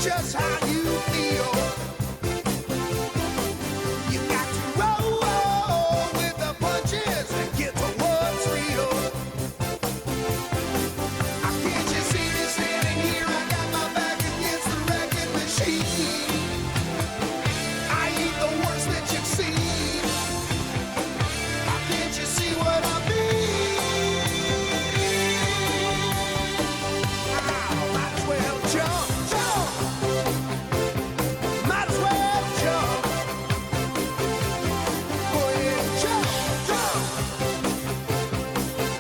just how you feel. You got to roll with the punches and get to what's real. Can't you see me standing here? I got my back against the wrecking machine. I ain't the worst that you've seen. Can't you see what I mean? Might as well jump, jump. Might as well jump. Go ahead and jump, jump.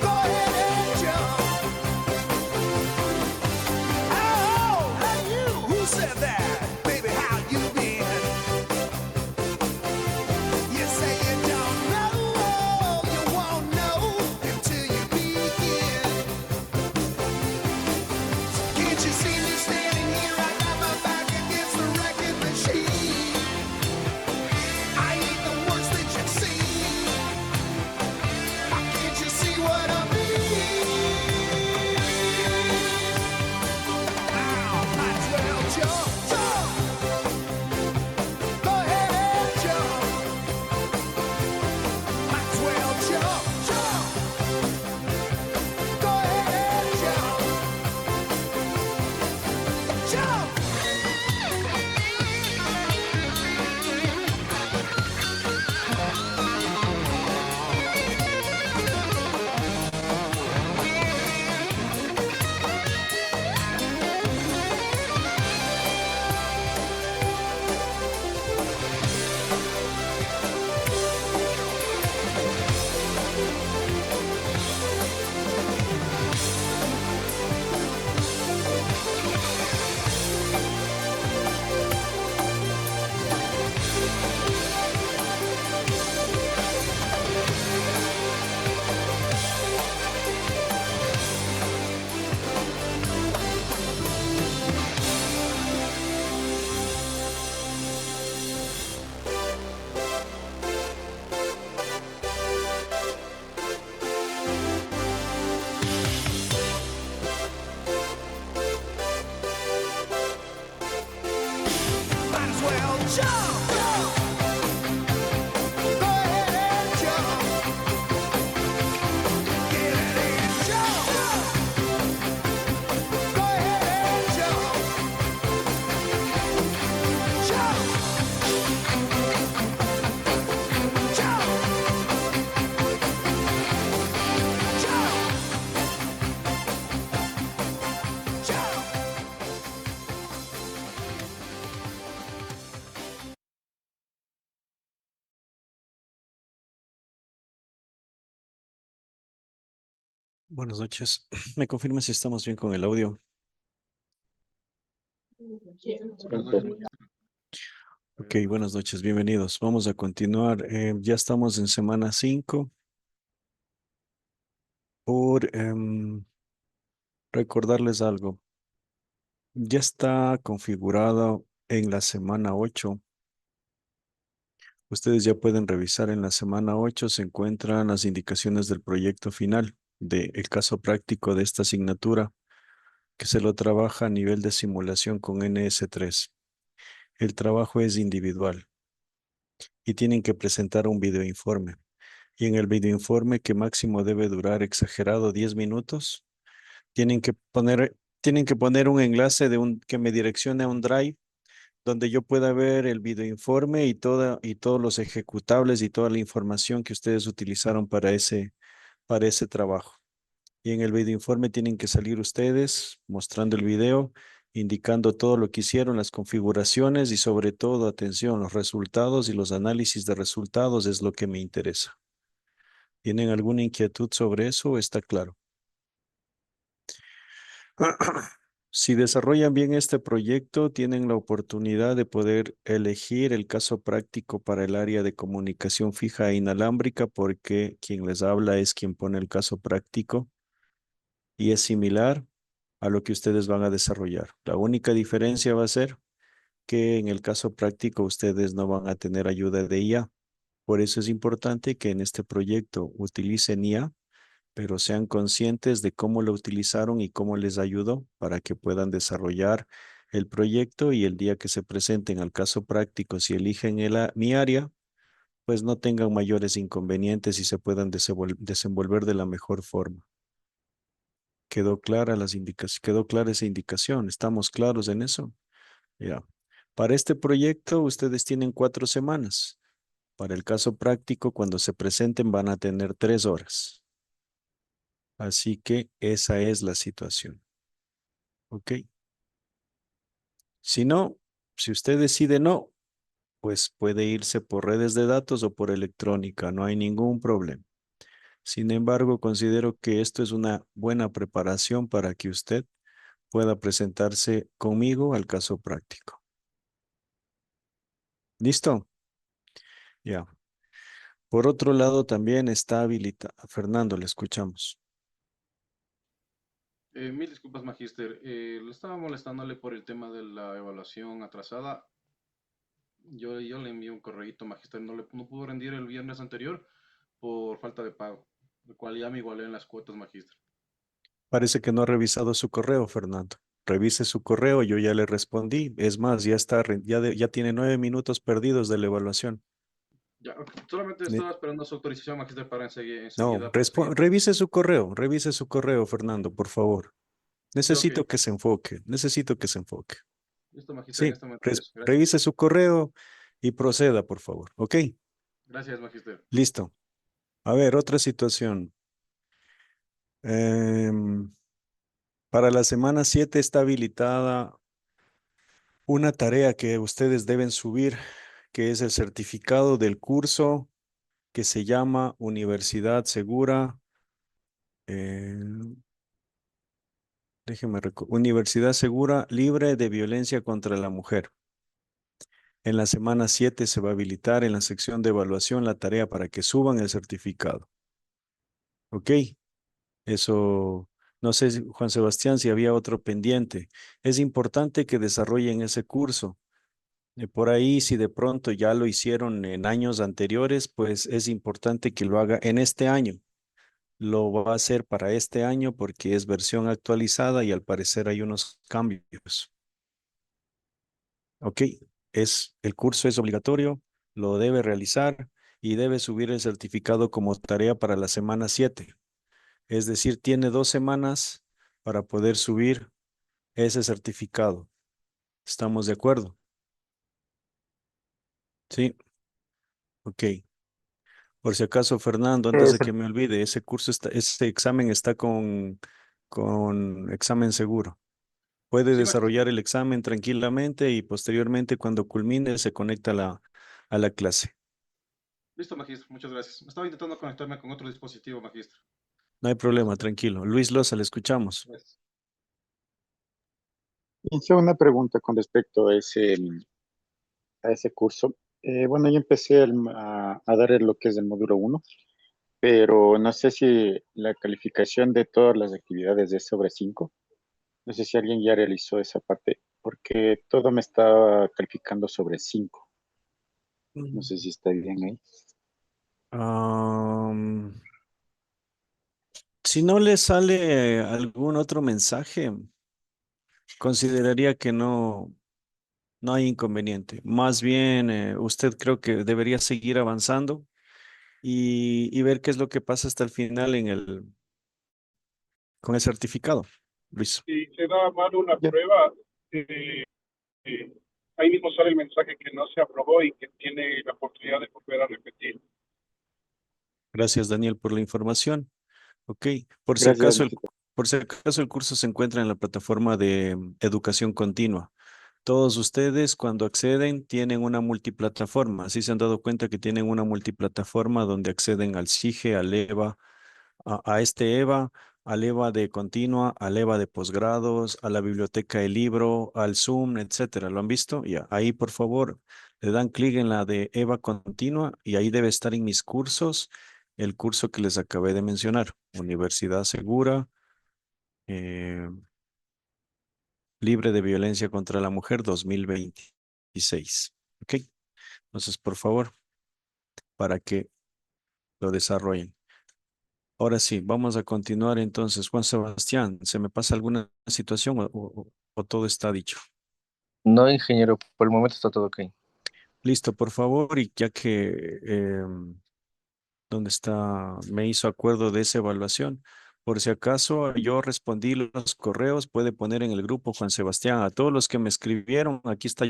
Go ahead and jump. Oh, hey you, who said that? Baby, how you been? You say you don't know, you won't know until you begin. Can't you see me standing here? I got my back against the wrecking machine. I ain't the worst that you've seen. Can't you see what I mean? Might as well jump, jump. Go ahead and jump. Might as well jump, jump. Go ahead and jump. Jump. Might as well jump, jump. Go ahead and jump. Get it and jump. Go ahead and jump. Jump. Jump. Jump. Jump. Buenas noches. ¿Me confirma si estamos bien con el audio? Ok, buenas noches, bienvenidos. Vamos a continuar. Ya estamos en semana 5. Por recordarles algo, ya está configurado en la semana 8. Ustedes ya pueden revisar en la semana 8, se encuentran las indicaciones del proyecto final del caso práctico de esta asignatura, que se lo trabaja a nivel de simulación con NS3. El trabajo es individual y tienen que presentar un videoinforme. Y en el videoinforme, que máximo debe durar exagerado 10 minutos, tienen que poner un enlace que me direccione a un Drive donde yo pueda ver el videoinforme y todos los ejecutables y toda la información que ustedes utilizaron para ese trabajo. Y en el videoinforme tienen que salir ustedes mostrando el video, indicando todo lo que hicieron, las configuraciones y sobre todo, atención, los resultados y los análisis de resultados es lo que me interesa. ¿Tienen alguna inquietud sobre eso o está claro? Si desarrollan bien este proyecto, tienen la oportunidad de poder elegir el caso práctico para el área de comunicación fija e inalámbrica, porque quien les habla es quien pone el caso práctico y es similar a lo que ustedes van a desarrollar. La única diferencia va a ser que en el caso práctico ustedes no van a tener ayuda de IA. Por eso es importante que en este proyecto utilicen IA, pero sean conscientes de cómo lo utilizaron y cómo les ayudó para que puedan desarrollar el proyecto y el día que se presenten al caso práctico, si eligen mi área, pues no tengan mayores inconvenientes y se puedan desenvolver de la mejor forma. ¿Quedó clara quedó clara esa indicación? ¿Estamos claros en eso? Ya. Para este proyecto, ustedes tienen 4 semanas. Para el caso práctico, cuando se presenten, van a tener 3 horas. Así que esa es la situación. ¿Ok? Si no, si usted decide no, pues puede irse por redes de datos o por electrónica, no hay ningún problema. Sin embargo, considero que esto es una buena preparación para que usted pueda presentarse conmigo al caso práctico. ¿Listo? Ya. Por otro lado, también está habilitado. Fernando, le escuchamos. Mil disculpas, Magíster. Le estaba molestándole por el tema de la evaluación atrasada. Yo le envié un correíto, Magíster. No pudo rendir el viernes anterior por falta de pago, el cual ya me igualé en las cuotas, Magíster. Parece que no ha revisado su correo, Fernando. Revise su correo, yo ya le respondí. Es más, ya está, ya tiene 9 minutos perdidos de la evaluación. Ya, ok. Solamente Ne- estaba esperando su autorización, Magíster, para No, enseguida proseguir. revise su correo, Fernando, por favor. Ya, ok. Necesito que se enfoque, necesito que se enfoque. Listo, Magíster, en Sí, este momento ingreso. revise Gracias. su correo y proceda, por favor. ¿Ok? Gracias, Magíster. Listo. A ver, otra situación. Em, para la semana 7 está habilitada una tarea que ustedes deben subir, que es el certificado del curso que se llama Universidad Segura. eh, Universidad Segura Libre de Violencia contra la Mujer. En la semana 7 se va a habilitar en la sección de evaluación la tarea para que suban el certificado. ¿Ok? Eso, no sé, Juan Sebastián, si había otro pendiente. Es importante que desarrollen ese curso. Por ahí, si de pronto ya lo hicieron en años anteriores, pues es importante que lo haga en este año. Lo va a hacer para este año porque es versión actualizada y al parecer hay unos cambios. ¿Ok? El curso es obligatorio, lo debe realizar y debe subir el certificado como tarea para la semana 7. Es decir, tiene 2 semanas para poder subir ese certificado. ¿Estamos de acuerdo? Sí, ok. Por si acaso, Fernando, antes de que me olvide, ese examen está con examen seguro. Puede Sí, Magíster. desarrollar el examen tranquilamente y posteriormente, cuando culmine, se conecta a la clase. Listo, Magíster. Muchas gracias. Estaba intentando conectarme con otro dispositivo, Magíster. No hay Por eso. problema, tranquilo. Luis Loza, le escuchamos. Gracias. Hice una pregunta con respecto a ese curso. Bueno, yo empecé a dar lo que es el módulo uno, pero no sé si la calificación de todas las actividades es sobre 5. No sé si alguien ya realizó esa parte, porque todo me estaba calificando sobre 5. No sé si está bien ahí. Am, si no le sale algún otro mensaje, consideraría que no hay inconveniente. Más bien, usted creo que debería seguir avanzando y ver qué es lo que pasa hasta el final con el certificado. Luis. Si se da mal una Ya. prueba, eh, eh, ahí mismo sale el mensaje que no se aprobó y que tiene la oportunidad de volver a repetir. Gracias, Daniel, por la información. Ok. Gracias, Luisito. Por si acaso el curso se encuentra en la plataforma de educación continua. Todos ustedes cuando acceden tienen una multiplataforma. ¿Sí se han dado cuenta que tienen una multiplataforma donde acceden al CIGE, al EVA, a este EVA, al EVA de continua, al EVA de posgrados, a la biblioteca del libro, al Zoom, etcétera? ¿Lo han visto? Ya. Ahí, por favor, le dan clic en la de EVA continua y ahí debe estar en mis cursos el curso que les acabé de mencionar. Universidad Segura, eh, Libre de Violencia contra la Mujer 2026. ¿Ok? Entonces, por favor, para que lo desarrollen. Ahora sí, vamos a continuar entonces. Juan Sebastián, ¿se me pasa alguna situación o todo está dicho? No, ingeniero, por el momento está todo ok. Listo, por favor, y ya que ¿dónde está? Me hizo acuerdo de esa evaluación. Por si acaso yo respondí los correos, puede poner en el grupo Juan Sebastián a todos los que me escribieron. Aquí está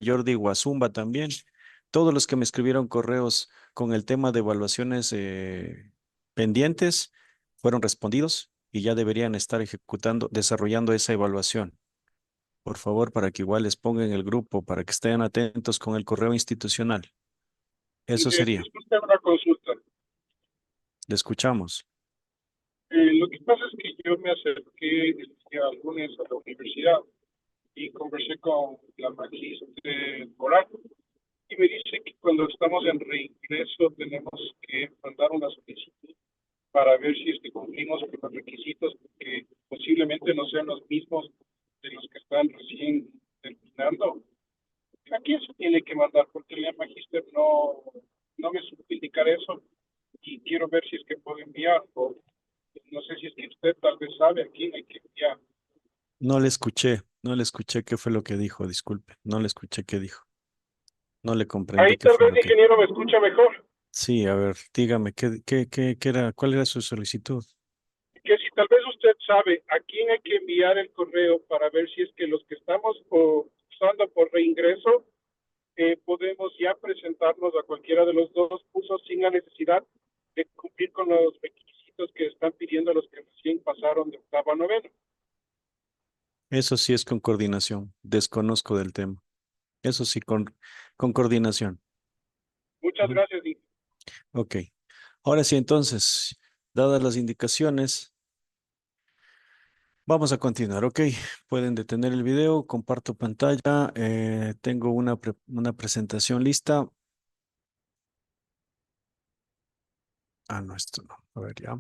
Jordi Guazumba también. Todos los que me escribieron correos con el tema de evaluaciones pendientes fueron respondidos y ya deberían estar ejecutando, desarrollando esa evaluación. Por favor, para que igual les ponga en el grupo, para que estén atentos con el correo institucional. Eso sería. Disculpe una consulta. Le escuchamos. Lo que pasa es que yo me acerqué el día lunes a la universidad y conversé con la magíster Coral y me dice que cuando estamos en reingreso tenemos que mandar una solicitud para ver si es que cumplimos con los requisitos que posiblemente no sean los mismos de los que están recién terminando. ¿A quién se tiene que mandar? Porque la magíster no me supo indicar eso y quiero ver si es que puedo enviar o no sé si es que usted tal vez sabe a quién hay que enviar. No le escuché qué fue lo que dijo, disculpe, no le escuché qué dijo, no le Ahí comprendí qué tal fue vez, lo que... ingeniero, me escucha mejor. Sí, a ver, dígame, ¿qué era, cuál era su solicitud? Que si tal vez usted sabe a quién hay que enviar el correo para ver si es que los que estamos usando por reingreso podemos ya presentarnos a cualquiera de los dos cursos sin la necesidad de cumplir con los requisitos que están pidiendo los que recién pasaron de octavo a noveno. Eso sí es con coordinación, desconozco del tema. Eso sí, con coordinación. Muchas Ujú. gracias. Ok, ahora sí, entonces, dadas las indicaciones, vamos a continuar, ok. Pueden detener el video, comparto pantalla, tengo una presentación lista. Ah, no, esto no, a ver ya.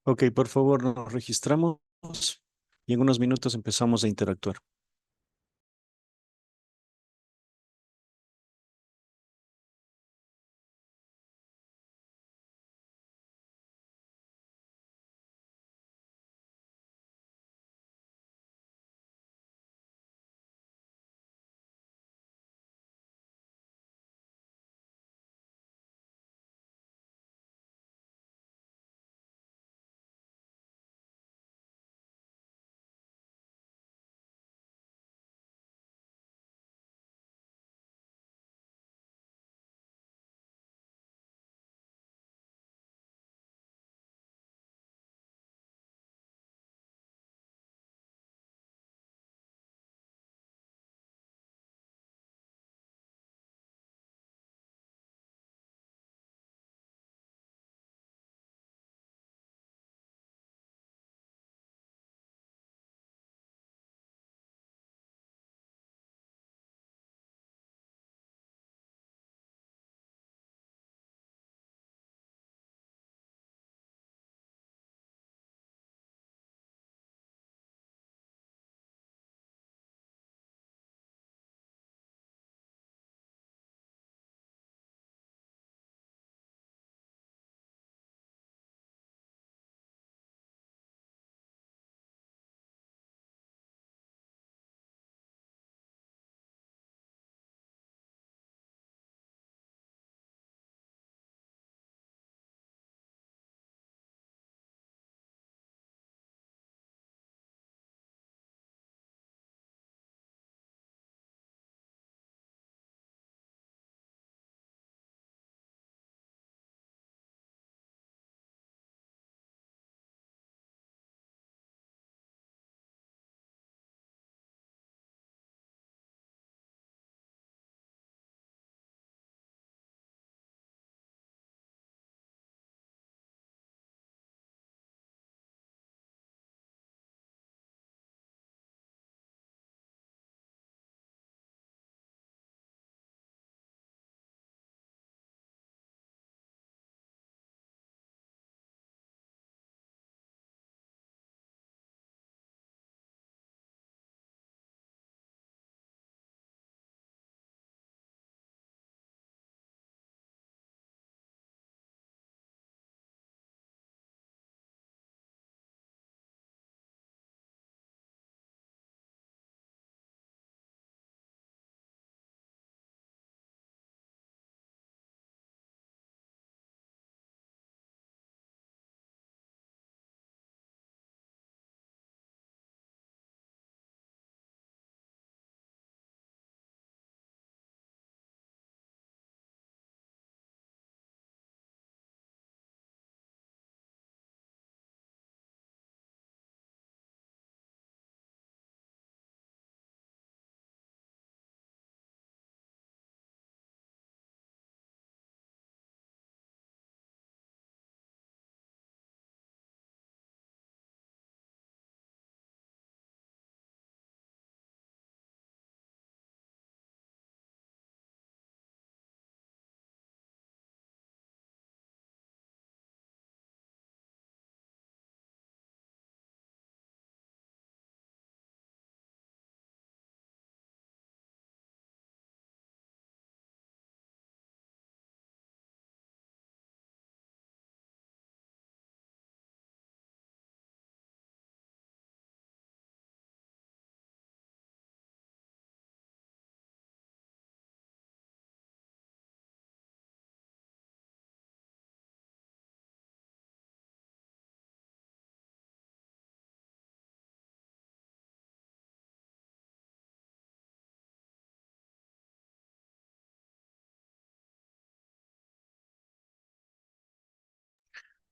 Ok, por favor, nos registramos y en unos minutos empezamos a interactuar.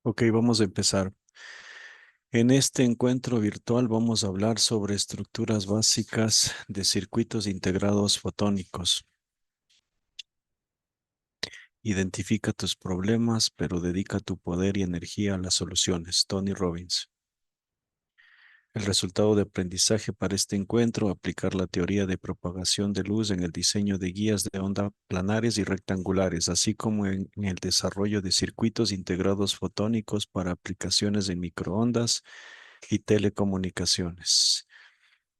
Ok, vamos a empezar. En este encuentro virtual vamos a hablar sobre estructuras básicas de circuitos integrados fotónicos. Identifica tus problemas, pero dedica tu poder y energía a las soluciones. Tony Robbins. El resultado de aprendizaje para este encuentro, aplicar la teoría de propagación de luz en el diseño de guías de onda planares y rectangulares, así como en el desarrollo de circuitos integrados fotónicos para aplicaciones en microondas y telecomunicaciones.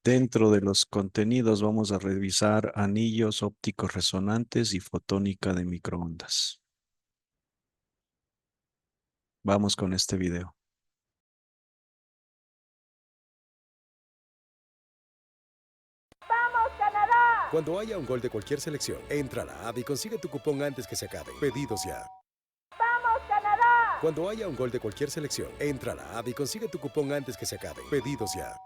Dentro de los contenidos vamos a revisar anillos ópticos resonantes y fotónica de microondas. Vamos con este video. Cuando haya un gol de cualquier selección, entra a la app y consigue tu cupón antes que se acabe. Pedidos ya. ¡Vamos, Canadá! Cuando haya un gol de cualquier selección, entra a la app y consigue tu cupón antes que se acabe. Pedidos ya.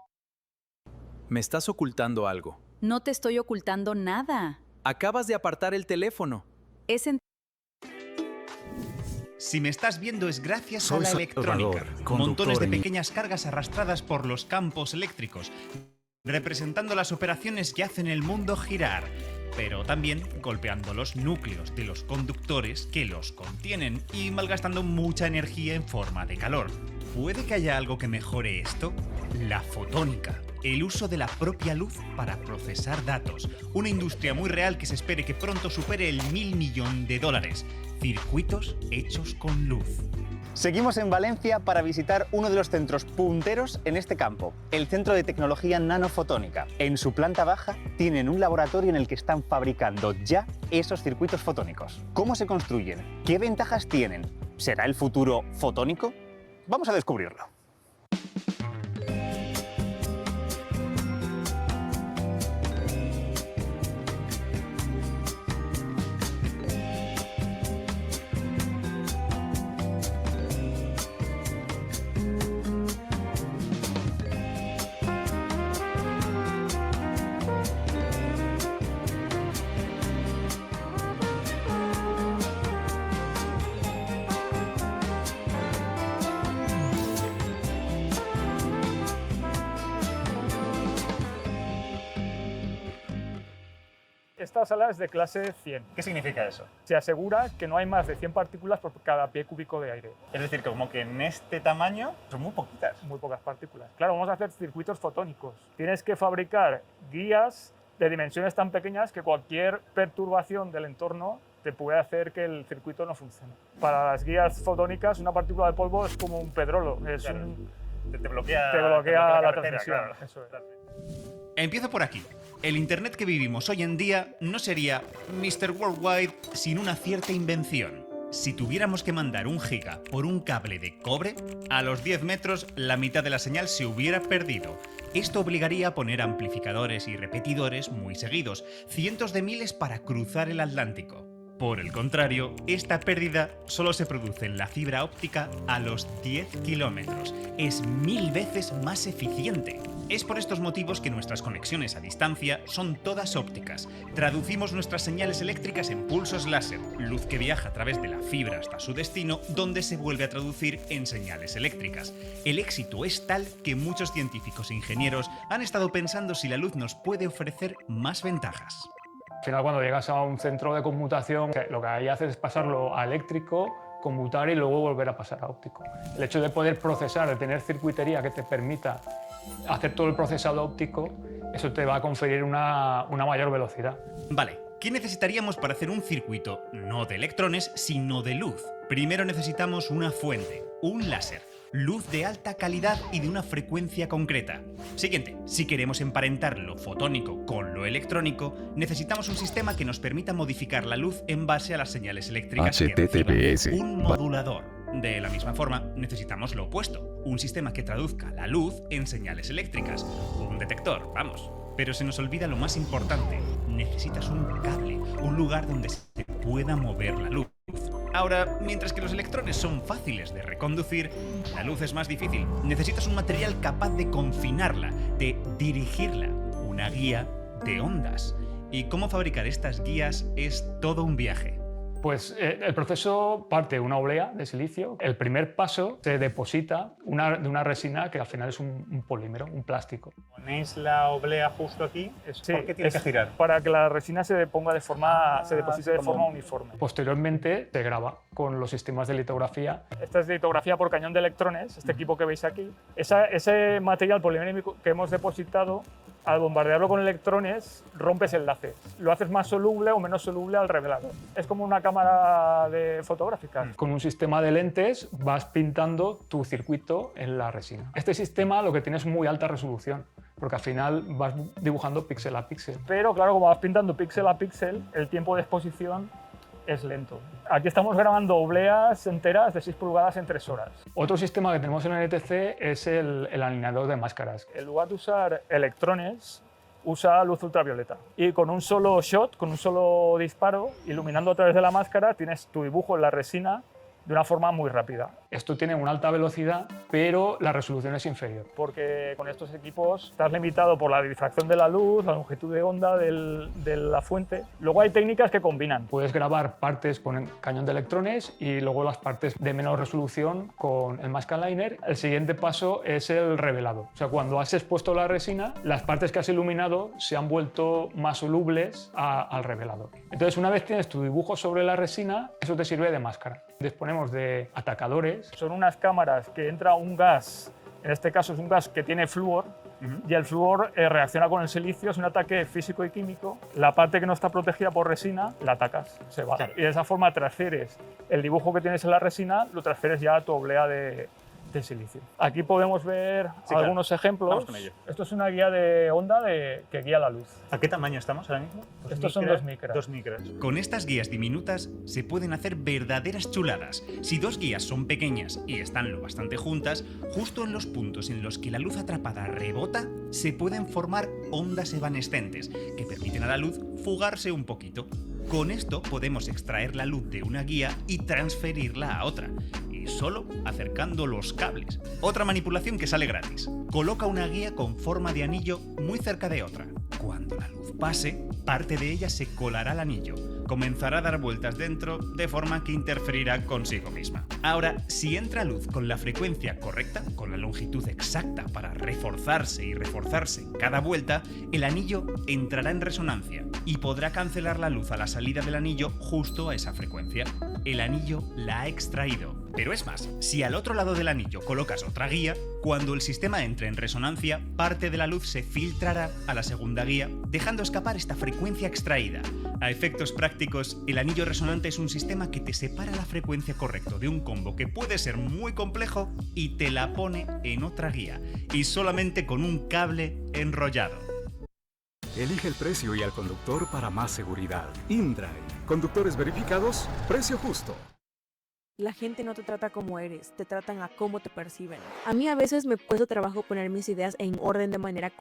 Me estás ocultando algo. No te estoy ocultando nada. Acabas de apartar el teléfono. Es en... Si me estás viendo es gracias Soy a la electrónica. Montones de pequeñas cargas arrastradas por los campos eléctricos, representando las operaciones que hacen el mundo girar, pero también golpeando los núcleos de los conductores que los contienen y malgastando mucha energía en forma de calor. ¿Puede que haya algo que mejore esto? La fotónica. El uso de la propia luz para procesar datos. Una industria muy real que se espere que pronto supere el $1.000 millones. Circuitos hechos con luz. Seguimos en Valencia para visitar uno de los centros punteros en este campo, el Centro de Tecnología Nanofotónica. En su planta baja tienen un laboratorio en el que están fabricando ya esos circuitos fotónicos. ¿Cómo se construyen? ¿Qué ventajas tienen? ¿Será el futuro fotónico? Vamos a descubrirlo. Esta sala es de clase 100. ¿Qué significa eso? Se asegura que no hay más de 100 partículas por cada pie cúbico de aire. Es decir, como que en este tamaño son muy poquitas. Muy pocas partículas. Claro, vamos a hacer circuitos fotónicos. Tienes que fabricar guías de dimensiones tan pequeñas que cualquier perturbación del entorno te puede hacer que el circuito no funcione. Para las guías fotónicas, una partícula de polvo es como un pedrolo. Es Claro. te bloquea bloquea la carretera, transmisión. claro. Eso es. Empiezo por aquí. El Internet que vivimos hoy en día no sería Mr. Worldwide sin una cierta invención. Si tuviéramos que mandar 1 giga por un cable de cobre, a los 10 metros la mitad de la señal se hubiera perdido. Esto obligaría a poner amplificadores y repetidores muy seguidos, cientos de miles para cruzar el Atlántico. Por el contrario, esta pérdida solo se produce en la fibra óptica a los 10 kilómetros. Es 1000 veces más eficiente. Es por estos motivos que nuestras conexiones a distancia son todas ópticas. Traducimos nuestras señales eléctricas en pulsos láser, luz que viaja a través de la fibra hasta su destino, donde se vuelve a traducir en señales eléctricas. El éxito es tal que muchos científicos e ingenieros han estado pensando si la luz nos puede ofrecer más ventajas. Al final, cuando llegas a un centro de conmutación, lo que ahí haces es pasarlo a eléctrico, conmutar y luego volver a pasar a óptico. El hecho de poder procesar, de tener circuitería que te permita hacer todo el procesado óptico, eso te va a conferir una mayor velocidad. Vale, ¿qué necesitaríamos para hacer un circuito no de electrones, sino de luz? Primero necesitamos una fuente, un láser. Luz de alta calidad y de una frecuencia concreta. Siguiente, si queremos emparentar lo fotónico con lo electrónico, necesitamos un sistema que nos permita modificar la luz en base a las señales eléctricas que HTTPS. reciba. Un modulador. De la misma forma, necesitamos lo opuesto, un sistema que traduzca la luz en señales eléctricas. Un detector, vamos. Pero se nos olvida lo más importante, necesitas un cable, un lugar donde se pueda mover la luz. Ahora, mientras que los electrones son fáciles de reconducir, la luz es más difícil. Necesitas un material capaz de confinarla, de dirigirla, una guía de ondas. Y cómo fabricar estas guías es todo un viaje. Pues el proceso parte de una oblea de silicio. El primer paso se deposita de una resina que al final es un polímero, un plástico. Ponéis la oblea justo aquí. ¿Por qué tiene que girar? Para que la resina se deposite de forma uniforme. Posteriormente se graba con los sistemas de litografía. Esta es litografía por cañón de electrones, este equipo que veis aquí. Ese material polimérico que hemos depositado, al bombardearlo con electrones, rompes enlaces. Lo haces más soluble o menos soluble al revelador. Es como una cámara fotográfica. Con un sistema de lentes vas pintando tu circuito en la resina. Este sistema lo que tiene es muy alta resolución, porque al final vas dibujando píxel a píxel. Pero claro, como vas pintando píxel a píxel, el tiempo de exposición es lento. Aquí estamos grabando obleas enteras de 6 pulgadas en 3 horas. Otro sistema que tenemos en el ETC es el alineador de máscaras. En lugar de usar electrones, usa luz ultravioleta. Y con un solo shot, con un solo disparo, iluminando a través de la máscara, tienes tu dibujo en la resina de una forma muy rápida. Esto tiene una alta velocidad, pero la resolución es inferior, porque con estos equipos estás limitado por la difracción de la luz, la longitud de onda de la fuente. Luego hay técnicas que combinan. Puedes grabar partes con el cañón de electrones y luego las partes de menor resolución con el mask aligner. El siguiente paso es el revelado. O sea, cuando has expuesto la resina, las partes que has iluminado se han vuelto más solubles al revelador. Entonces, una vez tienes tu dibujo sobre la resina, eso te sirve de máscara. Disponemos de atacadores. Son unas cámaras que entra un gas, en este caso es un gas que tiene flúor, y el flúor reacciona con el silicio, es un ataque físico y químico. La parte que no está protegida por resina, la atacas, se va. Claro. Y de esa forma transfieres el dibujo que tienes en la resina, lo transfieres ya a tu oblea de silicio. Aquí podemos ver algunos ejemplos. Vamos con ello. Esto es una guía de onda que guía la luz. ¿A qué tamaño estamos ahora mismo? Estos son 2 micras. 2 micras. Con estas guías diminutas se pueden hacer verdaderas chuladas. Si 2 guías son pequeñas y están lo bastante juntas, justo en los puntos en los que la luz atrapada rebota, se pueden formar ondas evanescentes que permiten a la luz fugarse un poquito. Con esto podemos extraer la luz de una guía y transferirla a otra, y solo acercando los cables. Otra manipulación que sale gratis. Coloca una guía con forma de anillo muy cerca de otra. Cuando la luz pase, parte de ella se colará al anillo, comenzará a dar vueltas dentro de forma que interferirá consigo misma. Ahora, si entra luz con la frecuencia correcta, con la longitud exacta para reforzarse y reforzarse en cada vuelta, el anillo entrará en resonancia y podrá cancelar la luz a la salida del anillo justo a esa frecuencia. El anillo la ha extraído. Pero es más, si al otro lado del anillo colocas otra guía, cuando el sistema entre en resonancia, parte de la luz se filtrará a la segunda guía, dejando escapar esta frecuencia extraída. A efectos prácticos, el anillo resonante es un sistema que te separa la frecuencia correcta de un combo que puede ser muy complejo y te la pone en otra guía, y solamente con un cable enrollado. Elige el precio y al conductor para más seguridad. InDrive. Conductores verificados, precio justo. La gente no te trata como eres, te tratan a cómo te perciben. A mí a veces me cuesta trabajo poner mis ideas en orden de manera...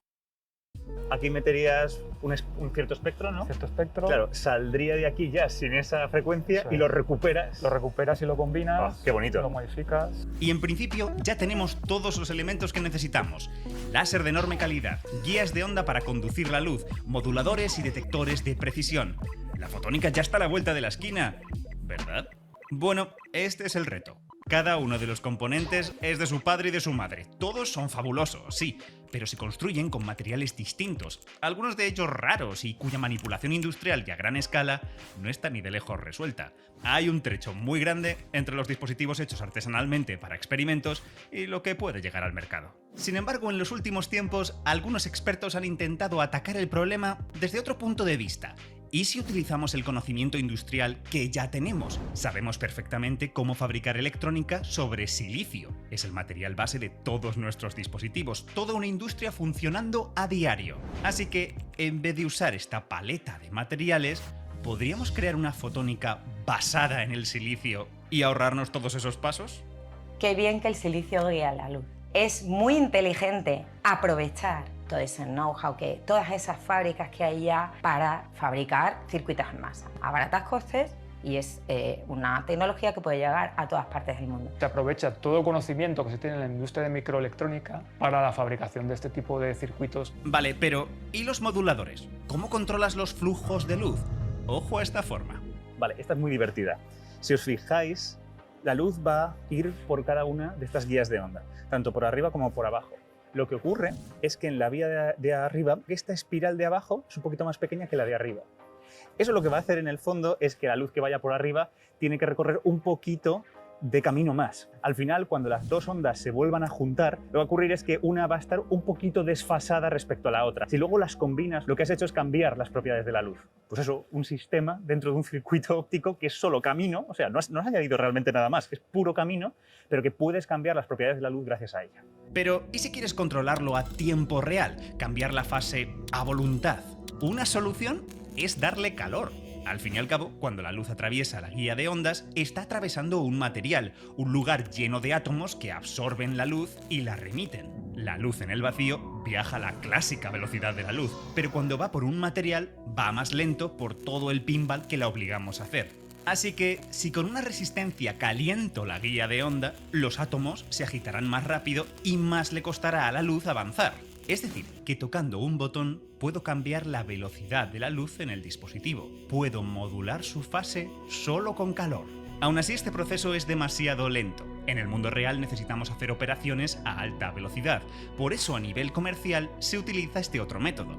Aquí meterías un cierto espectro, ¿no? Cierto espectro. Claro, saldría de aquí ya sin esa frecuencia y lo recuperas. Lo recuperas y lo combinas. ¡Qué bonito! Lo modificas. Y en principio ya tenemos todos los elementos que necesitamos. Láser de enorme calidad, guías de onda para conducir la luz, moduladores y detectores de precisión. La fotónica ya está a la vuelta de la esquina, ¿verdad? Bueno, este es el reto. Cada uno de los componentes es de su padre y de su madre. Todos son fabulosos, sí, pero se construyen con materiales distintos, algunos de ellos raros y cuya manipulación industrial y a gran escala no está ni de lejos resuelta. Hay un trecho muy grande entre los dispositivos hechos artesanalmente para experimentos y lo que puede llegar al mercado. Sin embargo, en los últimos tiempos, algunos expertos han intentado atacar el problema desde otro punto de vista. ¿Y si utilizamos el conocimiento industrial que ya tenemos? Sabemos perfectamente cómo fabricar electrónica sobre silicio. Es el material base de todos nuestros dispositivos, toda una industria funcionando a diario. Así que, en vez de usar esta paleta de materiales, ¿podríamos crear una fotónica basada en el silicio y ahorrarnos todos esos pasos? Qué bien que el silicio guía la luz. Es muy inteligente aprovechar todo ese know-how, que todas esas fábricas que hay ya para fabricar circuitos en masa. Abaratas costes y es una tecnología que puede llegar a todas partes del mundo. Se aprovecha todo el conocimiento que se tiene en la industria de microelectrónica para la fabricación de este tipo de circuitos. Vale, pero ¿y los moduladores? ¿Cómo controlas los flujos de luz? Ojo a esta forma. Vale, esta es muy divertida. Si os fijáis, la luz va a ir por cada una de estas guías de onda, tanto por arriba como por abajo. Lo que ocurre es que en la vía de arriba, esta espiral de abajo es un poquito más pequeña que la de arriba. Eso lo que va a hacer en el fondo es que la luz que vaya por arriba tiene que recorrer un poquito de camino más. Al final, cuando las dos ondas se vuelvan a juntar, lo que va a ocurrir es que una va a estar un poquito desfasada respecto a la otra. Si luego las combinas, lo que has hecho es cambiar las propiedades de la luz. Pues eso, un sistema dentro de un circuito óptico que es solo camino, o sea, no has añadido realmente nada más, es puro camino, pero que puedes cambiar las propiedades de la luz gracias a ella. Pero, ¿y si quieres controlarlo a tiempo real? Cambiar la fase a voluntad. Una solución es darle calor. Al fin y al cabo, cuando la luz atraviesa la guía de ondas, está atravesando un material, un lugar lleno de átomos que absorben la luz y la remiten. La luz en el vacío viaja a la clásica velocidad de la luz, pero cuando va por un material, va más lento por todo el pinball que la obligamos a hacer. Así que, si con una resistencia caliento la guía de onda, los átomos se agitarán más rápido y más le costará a la luz avanzar. Es decir, que tocando un botón puedo cambiar la velocidad de la luz en el dispositivo. Puedo modular su fase solo con calor. Aún así, este proceso es demasiado lento. En el mundo real necesitamos hacer operaciones a alta velocidad. Por eso, a nivel comercial, se utiliza este otro método.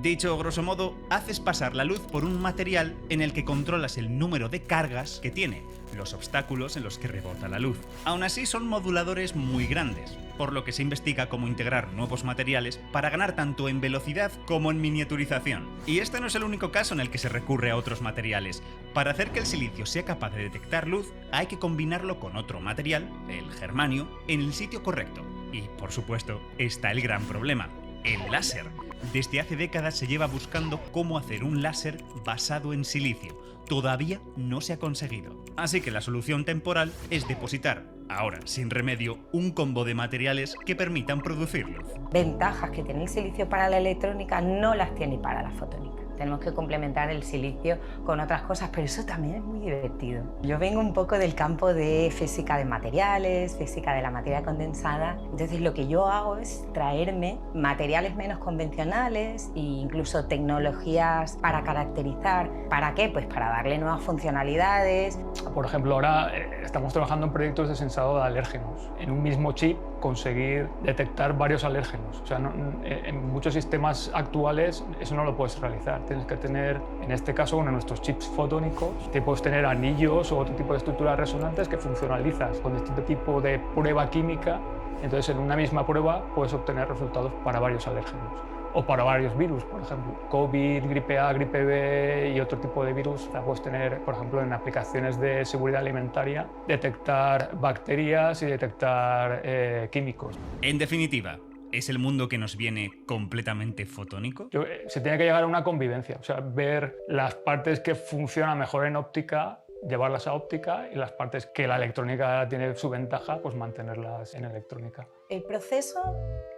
Dicho grosso modo, haces pasar la luz por un material en el que controlas el número de cargas que tiene, los obstáculos en los que rebota la luz. Aún así, son moduladores muy grandes, por lo que se investiga cómo integrar nuevos materiales para ganar tanto en velocidad como en miniaturización. Y este no es el único caso en el que se recurre a otros materiales. Para hacer que el silicio sea capaz de detectar luz, hay que combinarlo con otro material, el germanio, en el sitio correcto. Y, por supuesto, está el gran problema: el láser. Desde hace décadas se lleva buscando cómo hacer un láser basado en silicio. Todavía no se ha conseguido. Así que la solución temporal es depositar, ahora sin remedio, un combo de materiales que permitan producir luz. Ventajas que tiene el silicio para la electrónica no las tiene para la fotónica. Tenemos que complementar el silicio con otras cosas, pero eso también es muy divertido. Yo vengo un poco del campo de física de materiales, física de la materia condensada. Entonces lo que yo hago es traerme materiales menos convencionales e incluso tecnologías para caracterizar. ¿Para qué? Pues para darle nuevas funcionalidades. Por ejemplo, ahora estamos trabajando en proyectos de sensado de alérgenos. En un mismo chip conseguir detectar varios alérgenos. O sea, en muchos sistemas actuales eso no lo puedes realizar. Tienes que tener, en este caso, uno de nuestros chips fotónicos, te puedes tener anillos o otro tipo de estructuras resonantes que funcionalizas con este tipo de prueba química. Entonces, en una misma prueba puedes obtener resultados para varios alérgenos o para varios virus, por ejemplo. COVID, gripe A, gripe B y otro tipo de virus. La puedes tener, por ejemplo, en aplicaciones de seguridad alimentaria, detectar bacterias y detectar químicos. En definitiva, ¿es el mundo que nos viene completamente fotónico? Se tiene que llegar a una convivencia, o sea, ver las partes que funcionan mejor en óptica, llevarlas a óptica, y las partes que la electrónica tiene su ventaja, pues mantenerlas en electrónica. El proceso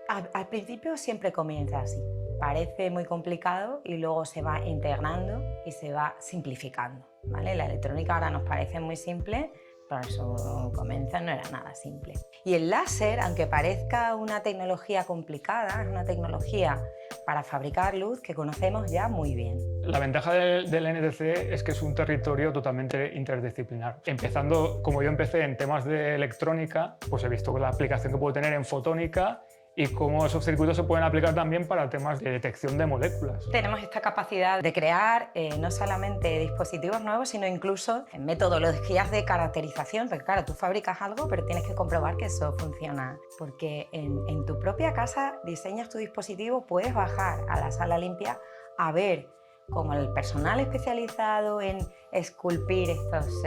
al principio siempre comienza así. Parece muy complicado y luego se va integrando y se va simplificando, ¿vale? La electrónica ahora nos parece muy simple, pero en su comienzo no era nada simple. Y el láser, aunque parezca una tecnología complicada, es una tecnología para fabricar luz que conocemos ya muy bien. La ventaja del NTC es que es un territorio totalmente interdisciplinar. Empezando, como yo empecé en temas de electrónica, pues he visto la aplicación que puedo tener en fotónica y cómo esos circuitos se pueden aplicar también para temas de detección de moléculas. Tenemos esta capacidad de crear no solamente dispositivos nuevos, sino incluso metodologías de caracterización, porque claro, tú fabricas algo, pero tienes que comprobar que eso funciona. Porque en tu propia casa diseñas tu dispositivo, puedes bajar a la sala limpia a ver cómo el personal especializado en esculpir estos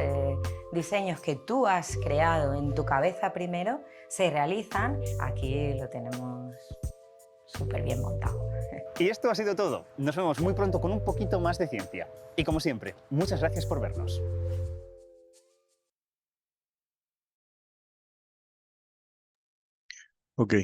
diseños que tú has creado en tu cabeza primero, se realizan. Aquí lo tenemos súper bien montado. Y esto ha sido todo. Nos vemos muy pronto con un poquito más de ciencia. Y como siempre, muchas gracias por vernos. Ok.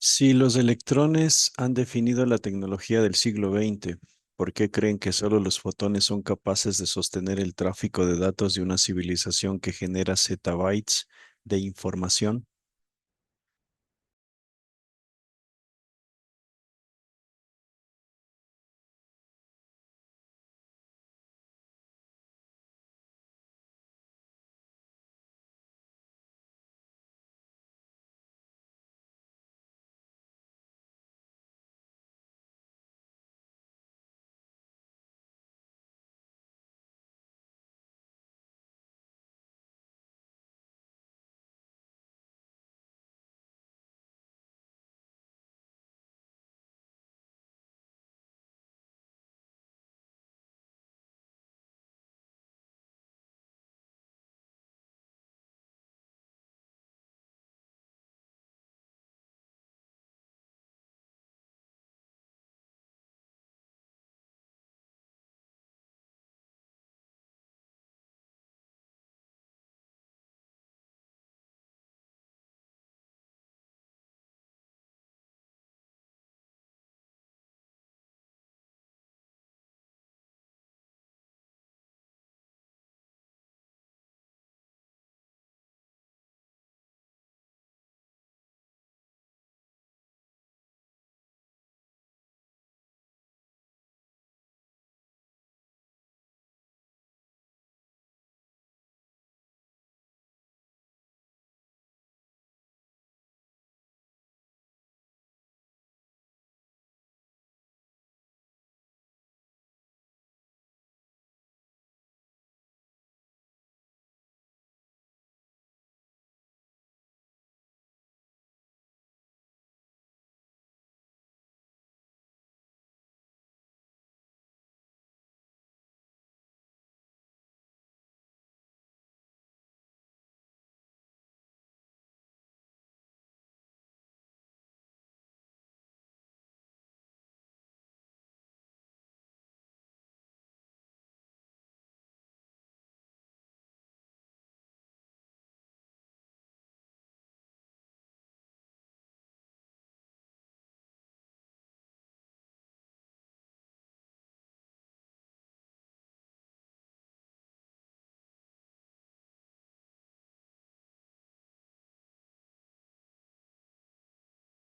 Si los electrones han definido la tecnología del siglo XX, ¿por qué creen que solo los fotones son capaces de sostener el tráfico de datos de una civilización que genera zettabytes de información?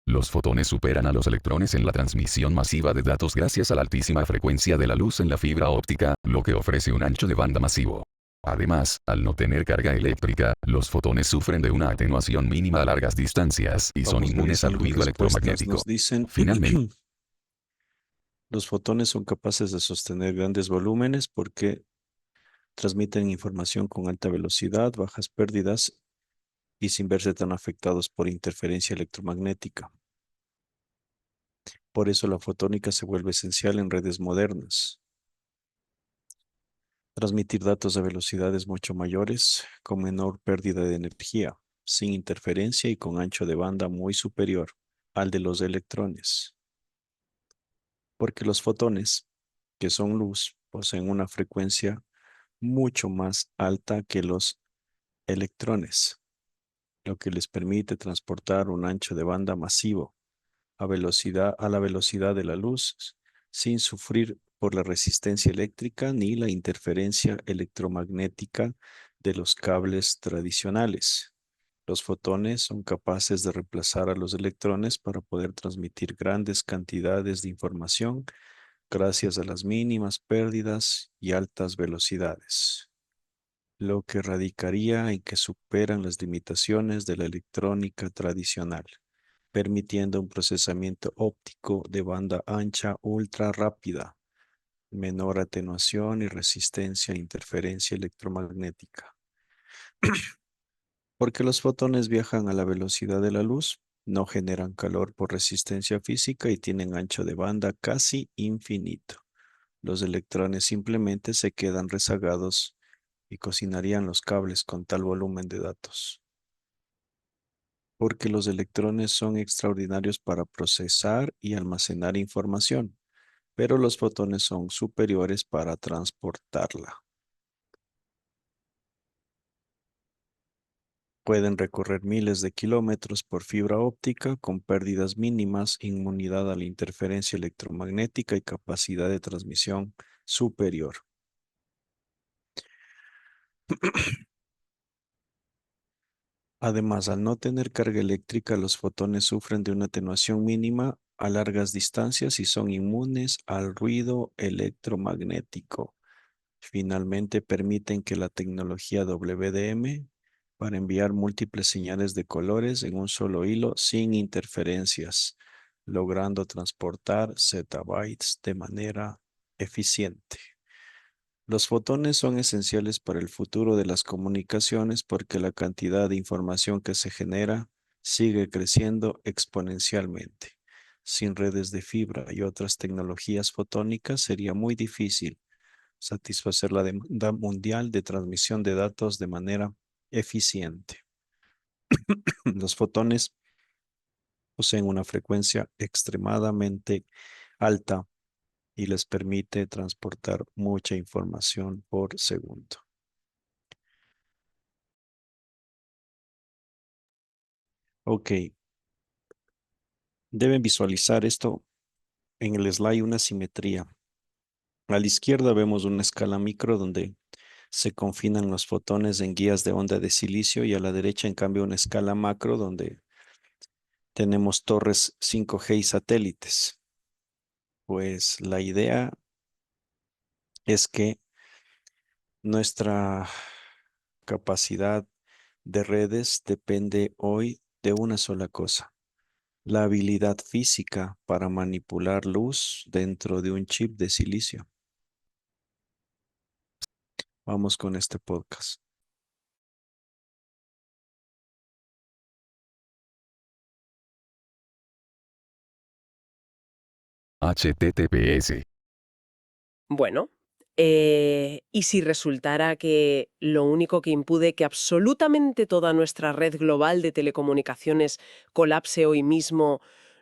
Los fotones superan a los electrones en la transmisión masiva de datos gracias a la altísima frecuencia de la luz en la fibra óptica, lo que ofrece un ancho de banda masivo. Además, al no tener carga eléctrica, los fotones sufren de una atenuación mínima a largas distancias y son Vamos inmunes al revisando ruido respuestas. electromagnético. Nos dicen, Finalmente, los fotones son capaces de sostener grandes volúmenes porque transmiten información con alta velocidad, bajas pérdidas y sin verse tan afectados por interferencia electromagnética. Por eso la fotónica se vuelve esencial en redes modernas. Transmitir datos a velocidades mucho mayores, con menor pérdida de energía, sin interferencia y con ancho de banda muy superior al de los electrones. Porque los fotones, que son luz, poseen una frecuencia mucho más alta que los electrones, lo que les permite transportar un ancho de banda masivo a la velocidad de la luz sin sufrir por la resistencia eléctrica ni la interferencia electromagnética de los cables tradicionales. Los fotones son capaces de reemplazar a los electrones para poder transmitir grandes cantidades de información gracias a las mínimas pérdidas y altas velocidades, lo que radicaría en que superan las limitaciones de la electrónica tradicional, permitiendo un procesamiento óptico de banda ancha ultra rápida, menor atenuación y resistencia a interferencia electromagnética. Porque los fotones viajan a la velocidad de la luz, no generan calor por resistencia física y tienen ancho de banda casi infinito. Los electrones simplemente se quedan rezagados y cocinarían los cables con tal volumen de datos. Porque los electrones son extraordinarios para procesar y almacenar información, pero los fotones son superiores para transportarla. Pueden recorrer miles de kilómetros por fibra óptica con pérdidas mínimas, inmunidad a la interferencia electromagnética y capacidad de transmisión superior. Además, al no tener carga eléctrica, los fotones sufren de una atenuación mínima a largas distancias y son inmunes al ruido electromagnético. Finalmente, permiten que la tecnología WDM para enviar múltiples señales de colores en un solo hilo sin interferencias, logrando transportar zettabytes de manera eficiente. Los fotones son esenciales para el futuro de las comunicaciones porque la cantidad de información que se genera sigue creciendo exponencialmente. Sin redes de fibra y otras tecnologías fotónicas sería muy difícil satisfacer la demanda mundial de transmisión de datos de manera eficiente. Los fotones poseen una frecuencia extremadamente alta y les permite transportar mucha información por segundo. Ok. Deben visualizar esto en el slide, una simetría. A la izquierda vemos una escala micro donde se confinan los fotones en guías de onda de silicio y a la derecha, en cambio, una escala macro donde tenemos torres 5G y satélites. Pues la idea es que nuestra capacidad de redes depende hoy de una sola cosa: la habilidad física para manipular luz dentro de un chip de silicio. Vamos con este podcast. HTTPS. Bueno, ¿y si resultara que lo único que impide que absolutamente toda nuestra red global de telecomunicaciones colapse hoy mismo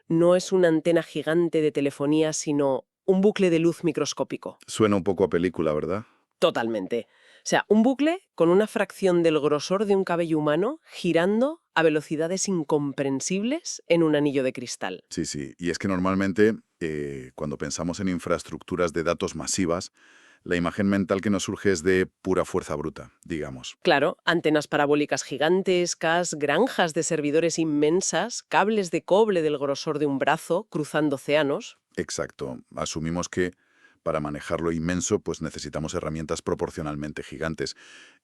no es una antena gigante de telefonía, sino un bucle de luz microscópico? Suena un poco a película, ¿verdad? Totalmente. O sea, un bucle con una fracción del grosor de un cabello humano girando a velocidades incomprensibles en un anillo de cristal. Sí, sí. Y es que normalmente, cuando pensamos en infraestructuras de datos masivas, La imagen mental que nos surge es de pura fuerza bruta, digamos. Claro, antenas parabólicas gigantescas, granjas de servidores inmensas, cables de cobre del grosor de un brazo cruzando océanos. Exacto. Asumimos que para manejar lo inmenso, pues necesitamos herramientas proporcionalmente gigantes.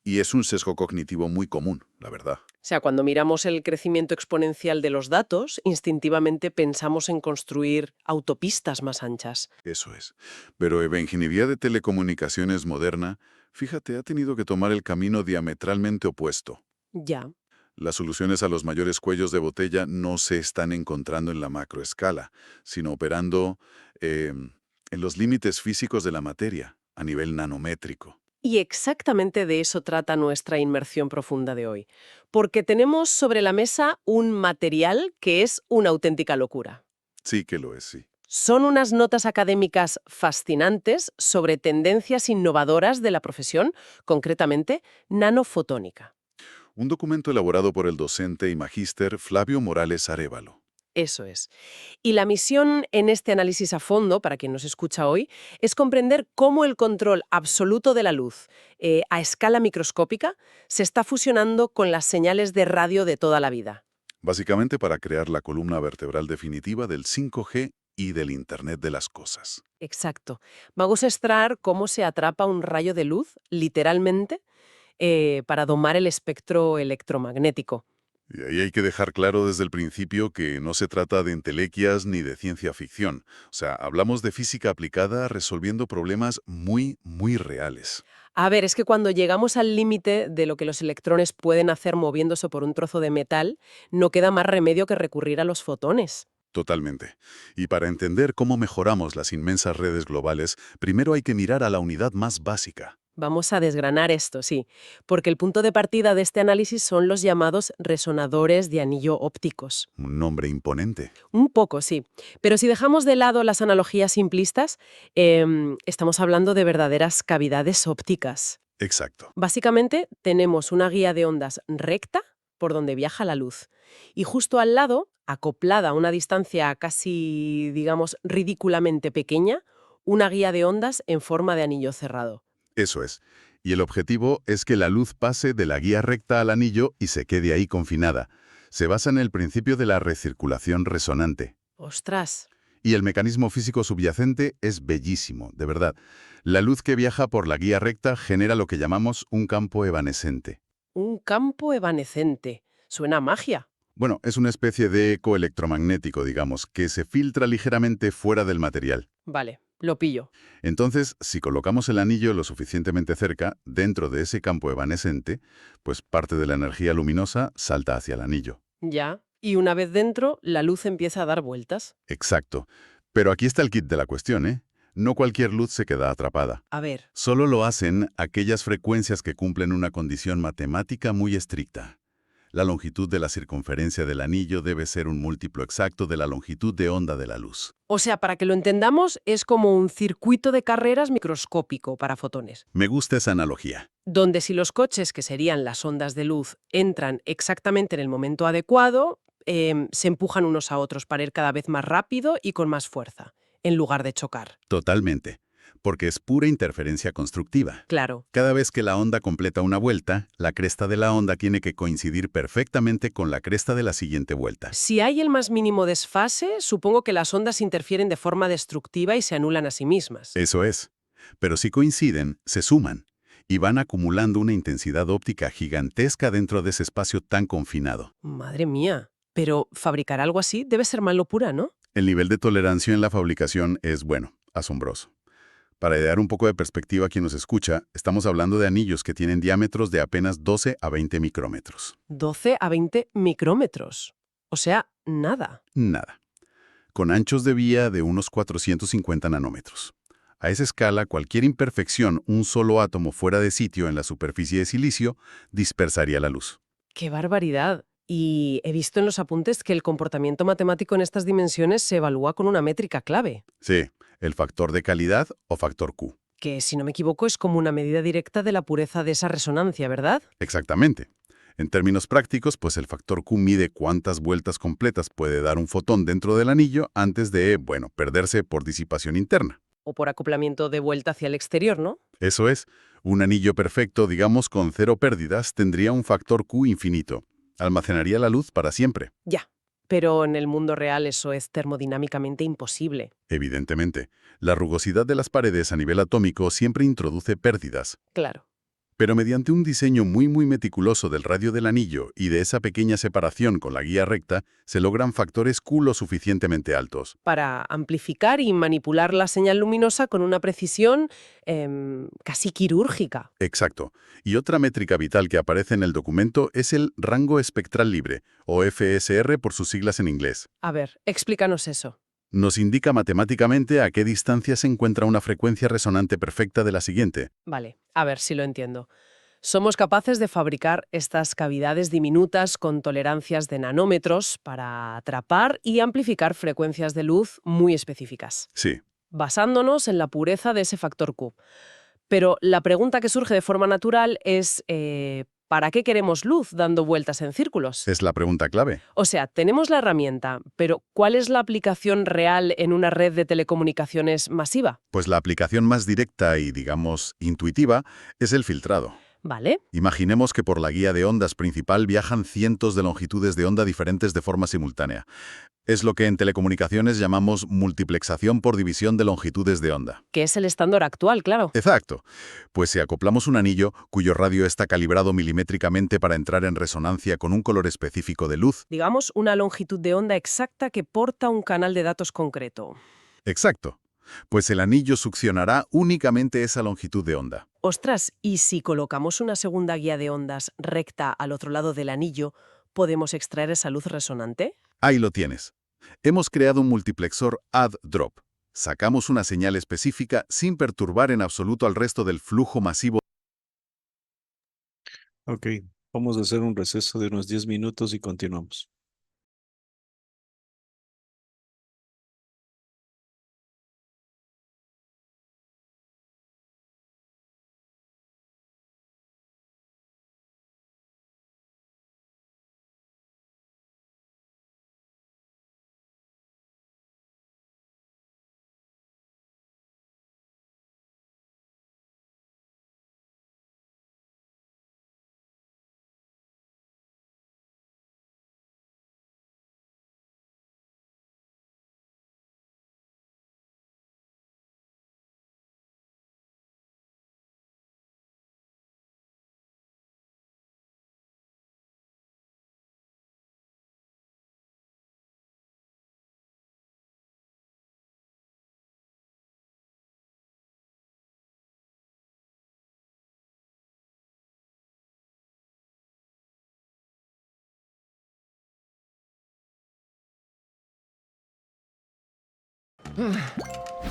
Y es un sesgo cognitivo muy común, la verdad. O sea, cuando miramos el crecimiento exponencial de los datos, instintivamente pensamos en construir autopistas más anchas. Eso es. Pero la ingeniería de telecomunicaciones moderna, fíjate, ha tenido que tomar el camino diametralmente opuesto. Ya. Las soluciones a los mayores cuellos de botella no se están encontrando en la macroescala, sino operando en los límites físicos de la materia, a nivel nanométrico. Y exactamente de eso trata nuestra inmersión profunda de hoy, porque tenemos sobre la mesa un material que es una auténtica locura. Sí que lo es, sí. Son unas notas académicas fascinantes sobre tendencias innovadoras de la profesión, concretamente nanofotónica. Un documento elaborado por el docente y magíster Flavio Morales Arévalo. Eso es. Y la misión en este análisis a fondo, para quien nos escucha hoy, es comprender cómo el control absoluto de la luz a escala microscópica se está fusionando con las señales de radio de toda la vida. Básicamente para crear la columna vertebral definitiva del 5G y del Internet de las cosas. Exacto. Vamos a extraer cómo se atrapa un rayo de luz, literalmente, para domar el espectro electromagnético. Y ahí hay que dejar claro desde el principio que no se trata de entelequias ni de ciencia ficción. O sea, hablamos de física aplicada resolviendo problemas muy, muy reales. A ver, es que cuando llegamos al límite de lo que los electrones pueden hacer moviéndose por un trozo de metal, no queda más remedio que recurrir a los fotones. Totalmente. Y para entender cómo mejoramos las inmensas redes globales, primero hay que mirar a la unidad más básica. Vamos a desgranar esto, sí, porque el punto de partida de este análisis son los llamados resonadores de anillo ópticos. Un nombre imponente. Un poco, sí. Pero si dejamos de lado las analogías simplistas, estamos hablando de verdaderas cavidades ópticas. Exacto. Básicamente, tenemos una guía de ondas recta por donde viaja la luz. Y justo al lado, acoplada a una distancia casi, digamos, ridículamente pequeña, una guía de ondas en forma de anillo cerrado. Eso es. Y el objetivo es que la luz pase de la guía recta al anillo y se quede ahí confinada. Se basa en el principio de la recirculación resonante. ¡Ostras! Y el mecanismo físico subyacente es bellísimo, de verdad. La luz que viaja por la guía recta genera lo que llamamos un campo evanescente. Un campo evanescente. Suena a magia. Bueno, es una especie de eco electromagnético, digamos, que se filtra ligeramente fuera del material. Vale, lo pillo. Entonces, si colocamos el anillo lo suficientemente cerca, dentro de ese campo evanescente, pues parte de la energía luminosa salta hacia el anillo. Ya. Y una vez dentro, la luz empieza a dar vueltas. Exacto. Pero aquí está el kit de la cuestión, ¿eh? No cualquier luz se queda atrapada. A ver. Solo lo hacen aquellas frecuencias que cumplen una condición matemática muy estricta. La longitud de la circunferencia del anillo debe ser un múltiplo exacto de la longitud de onda de la luz. O sea, para que lo entendamos, es como un circuito de carreras microscópico para fotones. Me gusta esa analogía. Donde si los coches, que serían las ondas de luz, entran exactamente en el momento adecuado, se empujan unos a otros para ir cada vez más rápido y con más fuerza, en lugar de chocar. Totalmente. Porque es pura interferencia constructiva. Claro. Cada vez que la onda completa una vuelta, la cresta de la onda tiene que coincidir perfectamente con la cresta de la siguiente vuelta. Si hay el más mínimo desfase, supongo que las ondas interfieren de forma destructiva y se anulan a sí mismas. Eso es. Pero si coinciden, se suman y van acumulando una intensidad óptica gigantesca dentro de ese espacio tan confinado. Madre mía. Pero fabricar algo así debe ser malo pura, ¿no? El nivel de tolerancia en la fabricación es, bueno, asombroso. Para dar un poco de perspectiva a quien nos escucha, estamos hablando de anillos que tienen diámetros de apenas 12 a 20 micrómetros. 12 a 20 micrómetros. O sea, nada. Nada. Con anchos de vía de unos 450 nanómetros. A esa escala, cualquier imperfección, un solo átomo fuera de sitio en la superficie de silicio, dispersaría la luz. ¡Qué barbaridad! Y he visto en los apuntes que el comportamiento matemático en estas dimensiones se evalúa con una métrica clave. Sí, el factor de calidad o factor Q. Que, si no me equivoco, es como una medida directa de la pureza de esa resonancia, ¿verdad? Exactamente. En términos prácticos, pues el factor Q mide cuántas vueltas completas puede dar un fotón dentro del anillo antes de, bueno, perderse por disipación interna. o por acoplamiento de vuelta hacia el exterior, ¿no? Eso es, un anillo perfecto, digamos con cero pérdidas, tendría un factor Q infinito. Almacenaría la luz para siempre. Ya, pero en el mundo real eso es termodinámicamente imposible. Evidentemente, la rugosidad de las paredes a nivel atómico siempre introduce pérdidas. Claro. Pero mediante un diseño muy meticuloso del radio del anillo y de esa pequeña separación con la guía recta, se logran factores Q lo suficientemente altos. Para amplificar y manipular la señal luminosa con una precisión casi quirúrgica. Exacto. Y otra métrica vital que aparece en el documento es el rango espectral libre, o FSR por sus siglas en inglés. A ver, explícanos eso. Nos indica matemáticamente a qué distancia se encuentra una frecuencia resonante perfecta de la siguiente. Vale, a ver si lo entiendo. Somos capaces de fabricar estas cavidades diminutas con tolerancias de nanómetros para atrapar y amplificar frecuencias de luz muy específicas, Sí. basándonos en la pureza de ese factor Q. Pero la pregunta que surge de forma natural es, ¿para qué queremos luz dando vueltas en círculos? Es la pregunta clave. O sea, tenemos la herramienta, pero ¿cuál es la aplicación real en una red de telecomunicaciones masiva? Pues la aplicación más directa y, digamos, intuitiva es el filtrado. Vale. Imaginemos que por la guía de ondas principal viajan cientos de longitudes de onda diferentes de forma simultánea. Es lo que en telecomunicaciones llamamos multiplexación por división de longitudes de onda. Que es el estándar actual, claro. Exacto. Pues si acoplamos un anillo cuyo radio está calibrado milimétricamente para entrar en resonancia con un color específico de luz. Digamos, una longitud de onda exacta que porta un canal de datos concreto. Exacto. Pues el anillo succionará únicamente esa longitud de onda. Ostras, ¿y si colocamos una segunda guía de ondas recta al otro lado del anillo, podemos extraer esa luz resonante? Ahí lo tienes. Hemos creado un multiplexor add-drop. Sacamos una señal específica sin perturbar en absoluto al resto del flujo masivo. Ok, vamos a hacer un receso de unos 10 minutos y continuamos.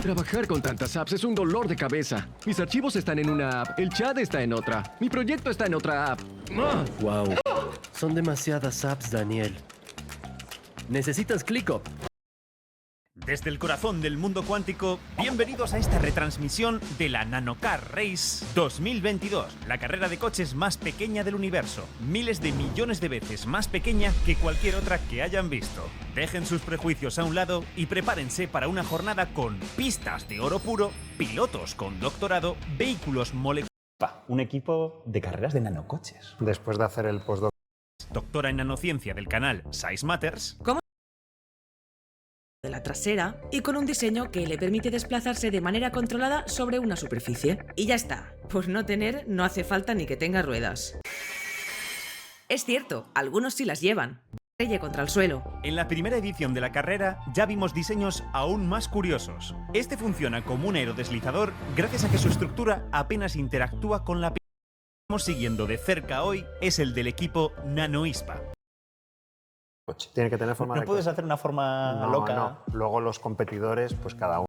Trabajar con tantas apps es un dolor de cabeza. Mis archivos están en una app, el chat está en otra, mi proyecto está en otra app. Wow, son demasiadas apps, Daniel. Necesitas ClickUp. Desde el corazón del mundo cuántico, bienvenidos a esta retransmisión de la NanoCar Race 2022, la carrera de coches más pequeña del universo, miles de millones de veces más pequeña que cualquier otra que hayan visto. Dejen sus prejuicios a un lado y prepárense para una jornada con pistas de oro puro, pilotos con doctorado, vehículos moleculares. Un equipo de carreras de nanocoches. Después de hacer el postdoc. Doctora en nanociencia del canal Size Matters. De la trasera y con un diseño que le permite desplazarse de manera controlada sobre una superficie. Y ya está, por no tener no hace falta ni que tenga ruedas. Es cierto, algunos sí las llevan. Estrella contra el suelo. En la primera edición de la carrera ya vimos diseños aún más curiosos. Este funciona como un aerodeslizador gracias a que su estructura apenas interactúa con la pista. Que estamos siguiendo de cerca hoy es el del equipo NanoISPA. Tiene que tener forma de... ¿No puedes hacer una forma loca? No. Luego los competidores, pues cada uno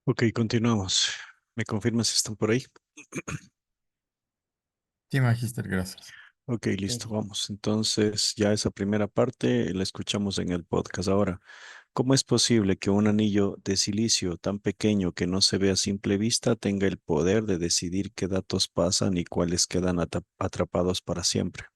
Ok, continuamos. ¿Me confirmas si están por ahí? Sí, Magister, gracias. Ok, listo, vamos. Entonces, ya esa primera parte la escuchamos en el podcast. Ahora, ¿cómo es posible que un anillo de silicio tan pequeño que no se ve a simple vista tenga el poder de decidir qué datos pasan y cuáles quedan atrapados para siempre?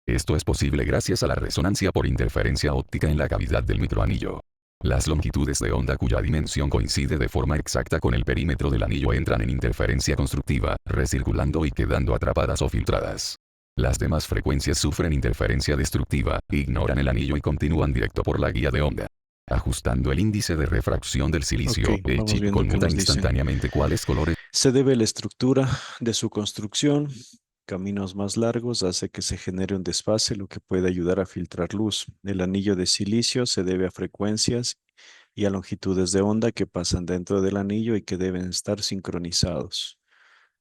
Esto es posible gracias a la resonancia por interferencia óptica en la cavidad del microanillo. Las longitudes de onda cuya dimensión coincide de forma exacta con el perímetro del anillo entran en interferencia constructiva, recirculando y quedando atrapadas o filtradas. Las demás frecuencias sufren interferencia destructiva, ignoran el anillo y continúan directo por la guía de onda. Ajustando el índice de refracción del silicio, Ok, el vamos chip viendo qué conmuta nos dice. instantáneamente cuáles colores. Se debe a la estructura de su construcción. Caminos más largos hace que se genere un desfase, lo que puede ayudar a filtrar luz. El anillo de silicio se debe a frecuencias y a longitudes de onda que pasan dentro del anillo y que deben estar sincronizados.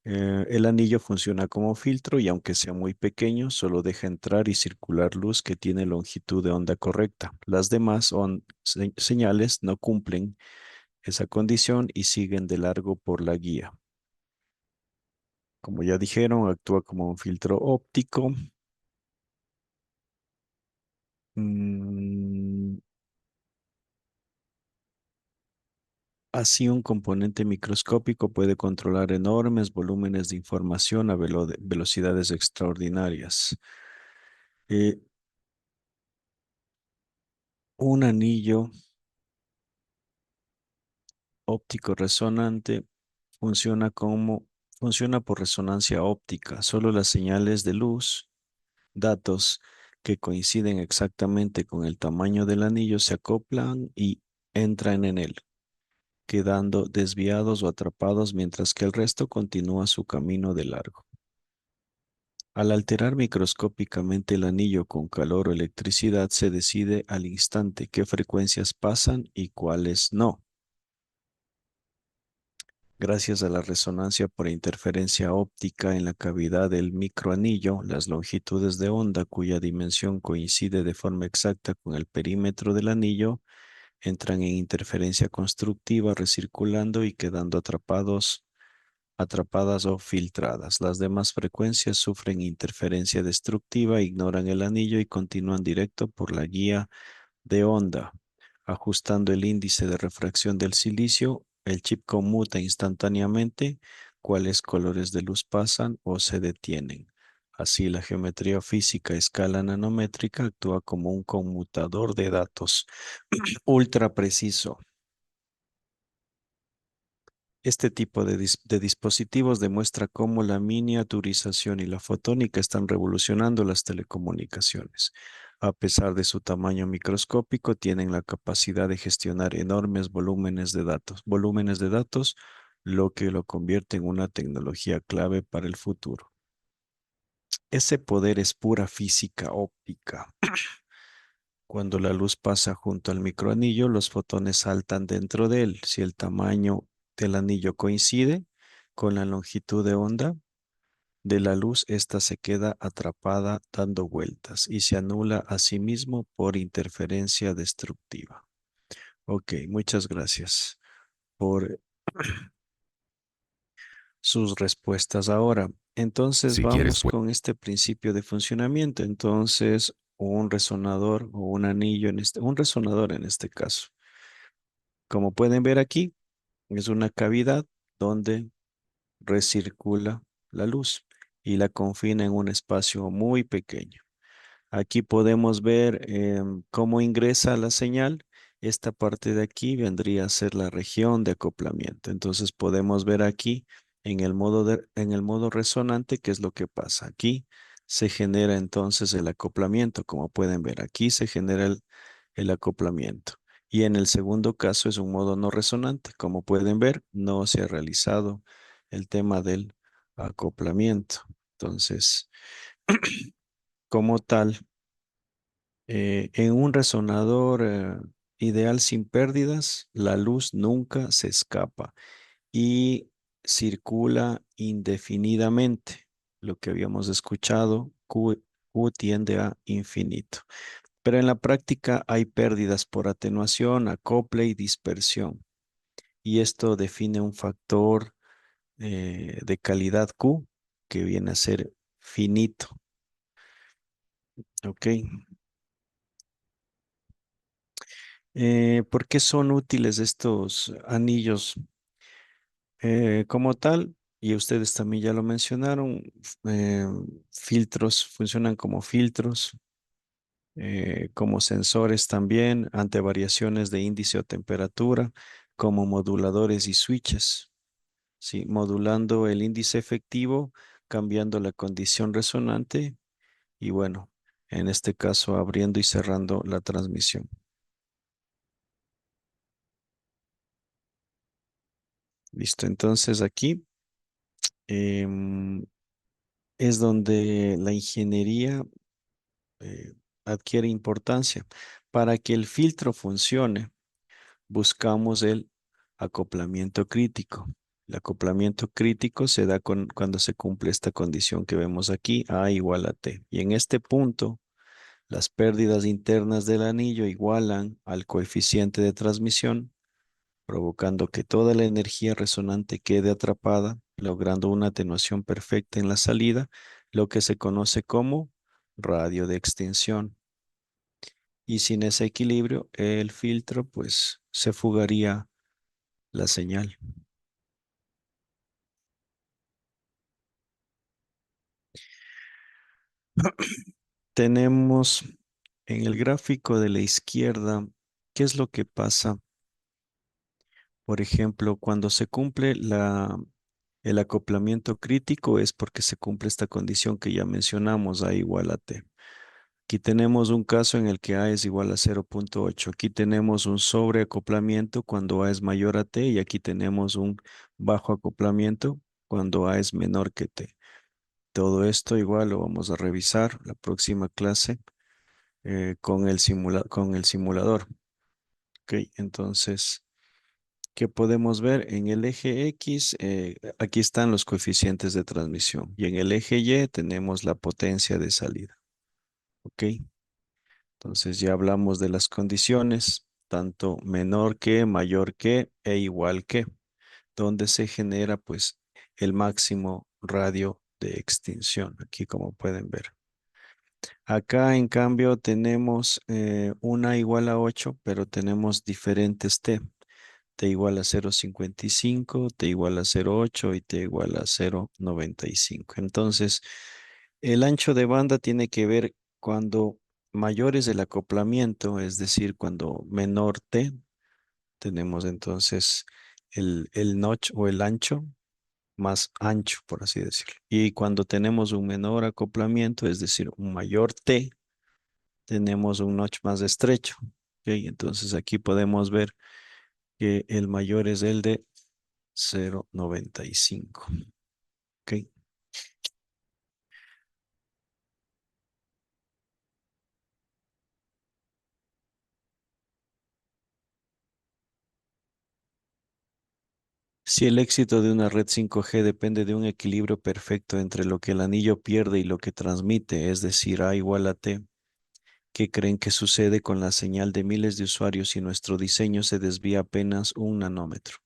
El anillo funciona como filtro y aunque sea muy pequeño, solo deja entrar y circular luz que tiene longitud de onda correcta. Las demás señales no cumplen esa condición y siguen de largo por la guía. Como ya dijeron, actúa como un filtro óptico. Mm, Así, un componente microscópico puede controlar enormes volúmenes de información a velocidades extraordinarias. Eh, un anillo óptico resonante funciona por resonancia óptica. Solo las señales de luz, datos que coinciden exactamente con el tamaño del anillo se acoplan y entran en él, quedando desviados o atrapados mientras que el resto continúa su camino de largo. Al alterar microscópicamente el anillo con calor o electricidad, se decide al instante qué frecuencias pasan y cuáles no. Gracias a la resonancia por interferencia óptica en la cavidad del microanillo, las longitudes de onda cuya dimensión coincide de forma exacta con el perímetro del anillo entran en interferencia constructiva, recirculando y quedando atrapadas o filtradas. Las demás frecuencias sufren interferencia destructiva, ignoran el anillo y continúan directo por la guía de onda. Ajustando el índice de refracción del silicio, el chip conmuta instantáneamente cuáles colores de luz pasan o se detienen. Así, la geometría física a escala nanométrica actúa como un conmutador de datos ultra preciso. Este tipo de dispositivos demuestra cómo la miniaturización y la fotónica están revolucionando las telecomunicaciones. A pesar de su tamaño microscópico, tienen la capacidad de gestionar enormes volúmenes de datos, lo que lo convierte en una tecnología clave para el futuro. Ese poder es pura física óptica. Cuando la luz pasa junto al microanillo, los fotones saltan dentro de él. Si el tamaño del anillo coincide con la longitud de onda de la luz, esta se queda atrapada dando vueltas y se anula a sí mismo por interferencia destructiva. Ok, muchas gracias por sus respuestas. Ahora, entonces Si quieres, vamos con este principio de funcionamiento. Entonces, un resonador o un anillo un resonador en este caso. Como pueden ver aquí, es una cavidad donde recircula la luz y la confina en un espacio muy pequeño. Aquí podemos ver cómo ingresa la señal. Esta parte de aquí vendría a ser la región de acoplamiento. Entonces podemos ver aquí en el modo resonante qué es lo que pasa. Aquí se genera entonces el acoplamiento. Como pueden ver, aquí se genera el acoplamiento. Y en el segundo caso es un modo no resonante. Como pueden ver, no se ha realizado el tema del acoplamiento. Entonces, como tal, en un resonador ideal sin pérdidas, la luz nunca se escapa y circula indefinidamente. Lo que habíamos escuchado, Q tiende a infinito. Pero en la práctica hay pérdidas por atenuación, acople y dispersión. Y esto define un factor de calidad Q que viene a ser finito. Ok. ¿Por qué son útiles estos anillos? Como tal, y ustedes también ya lo mencionaron, filtros, funcionan como sensores también, ante variaciones de índice o temperatura, como moduladores y switches, ¿sí? Modulando el índice efectivo, cambiando la condición resonante y bueno, en este caso abriendo y cerrando la transmisión. Listo, entonces aquí es donde la ingeniería adquiere importancia. Para que el filtro funcione, buscamos el acoplamiento crítico. El acoplamiento crítico se da cuando se cumple esta condición que vemos aquí, A igual a T. Y en este punto, las pérdidas internas del anillo igualan al coeficiente de transmisión, provocando que toda la energía resonante quede atrapada, logrando una atenuación perfecta en la salida, lo que se conoce como radio de extinción. Y sin ese equilibrio, el filtro pues se fugaría la señal. Tenemos en el gráfico de la izquierda, ¿qué es lo que pasa? Por ejemplo, cuando se cumple el acoplamiento crítico es porque se cumple esta condición que ya mencionamos, A igual a T. Aquí tenemos un caso en el que A es igual a 0.8. Aquí tenemos un sobreacoplamiento cuando A es mayor a T y aquí tenemos un bajo acoplamiento cuando A es menor que T. Todo esto igual lo vamos a revisar la próxima clase con el simulador. Ok, entonces, ¿qué podemos ver? En el eje X, aquí están los coeficientes de transmisión y en el eje Y tenemos la potencia de salida. Ok. Entonces ya hablamos de las condiciones, tanto menor que, mayor que e igual que, donde se genera pues el máximo radio de extinción, aquí como pueden ver. Acá, en cambio, tenemos una igual a 8, pero tenemos diferentes t. T igual a 0,55, T igual a 0,8 y T igual a 0,95. Entonces, el ancho de banda tiene que ver cuando mayor es el acoplamiento, es decir, cuando menor T, tenemos entonces el notch o el ancho más ancho, por así decirlo. Y cuando tenemos un menor acoplamiento, es decir, un mayor T, tenemos un notch más estrecho. ¿Ok? Entonces aquí podemos ver que el mayor es el de 0,95. ¿Ok? Si el éxito de una red 5G depende de un equilibrio perfecto entre lo que el anillo pierde y lo que transmite, es decir, A igual a T, ¿qué creen que sucede con la señal de miles de usuarios si nuestro diseño se desvía apenas 1 nanómetro?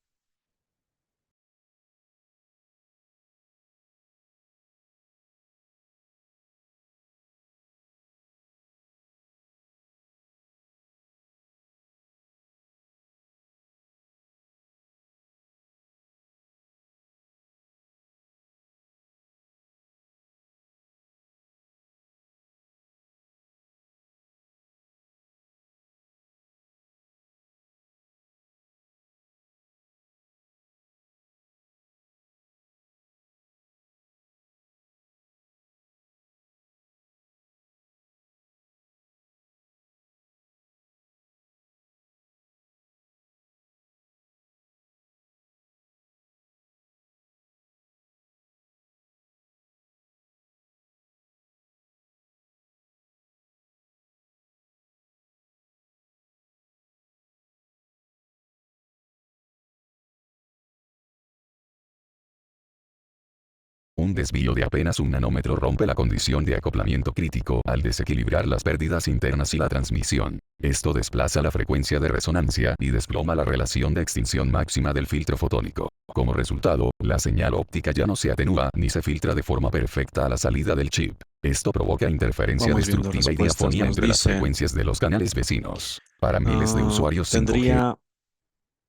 Un desvío de apenas 1 nanómetro rompe la condición de acoplamiento crítico al desequilibrar las pérdidas internas y la transmisión. Esto desplaza la frecuencia de resonancia y desploma la relación de extinción máxima del filtro fotónico. Como resultado, la señal óptica ya no se atenúa ni se filtra de forma perfecta a la salida del chip. Esto provoca interferencia Vamos viendo destructiva y respuestas. diafonía Nos entre las dice, frecuencias de los canales vecinos. Para miles de usuarios 5G, tendría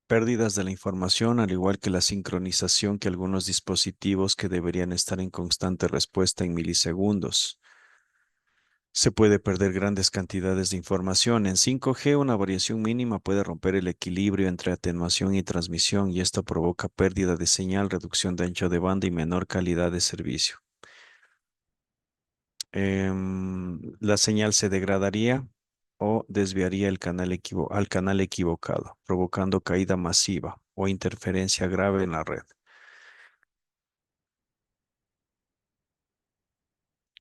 pérdidas de la información, al igual que la sincronización que algunos dispositivos que deberían estar en constante respuesta en milisegundos. Se puede perder grandes cantidades de información. En 5G, una variación mínima puede romper el equilibrio entre atenuación y transmisión, y esto provoca pérdida de señal, reducción de ancho de banda y menor calidad de servicio. La señal se degradaría o desviaría al canal equivocado, provocando caída masiva o interferencia grave en la red.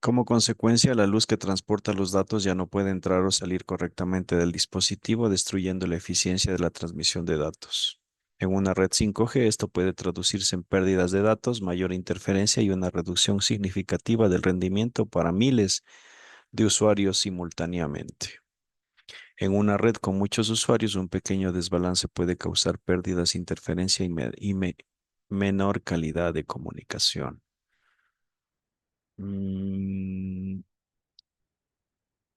Como consecuencia, la luz que transporta los datos ya no puede entrar o salir correctamente del dispositivo, destruyendo la eficiencia de la transmisión de datos. En una red 5G, esto puede traducirse en pérdidas de datos, mayor interferencia y una reducción significativa del rendimiento para miles de usuarios simultáneamente. En una red con muchos usuarios, un pequeño desbalance puede causar pérdidas, interferencia y menor calidad de comunicación.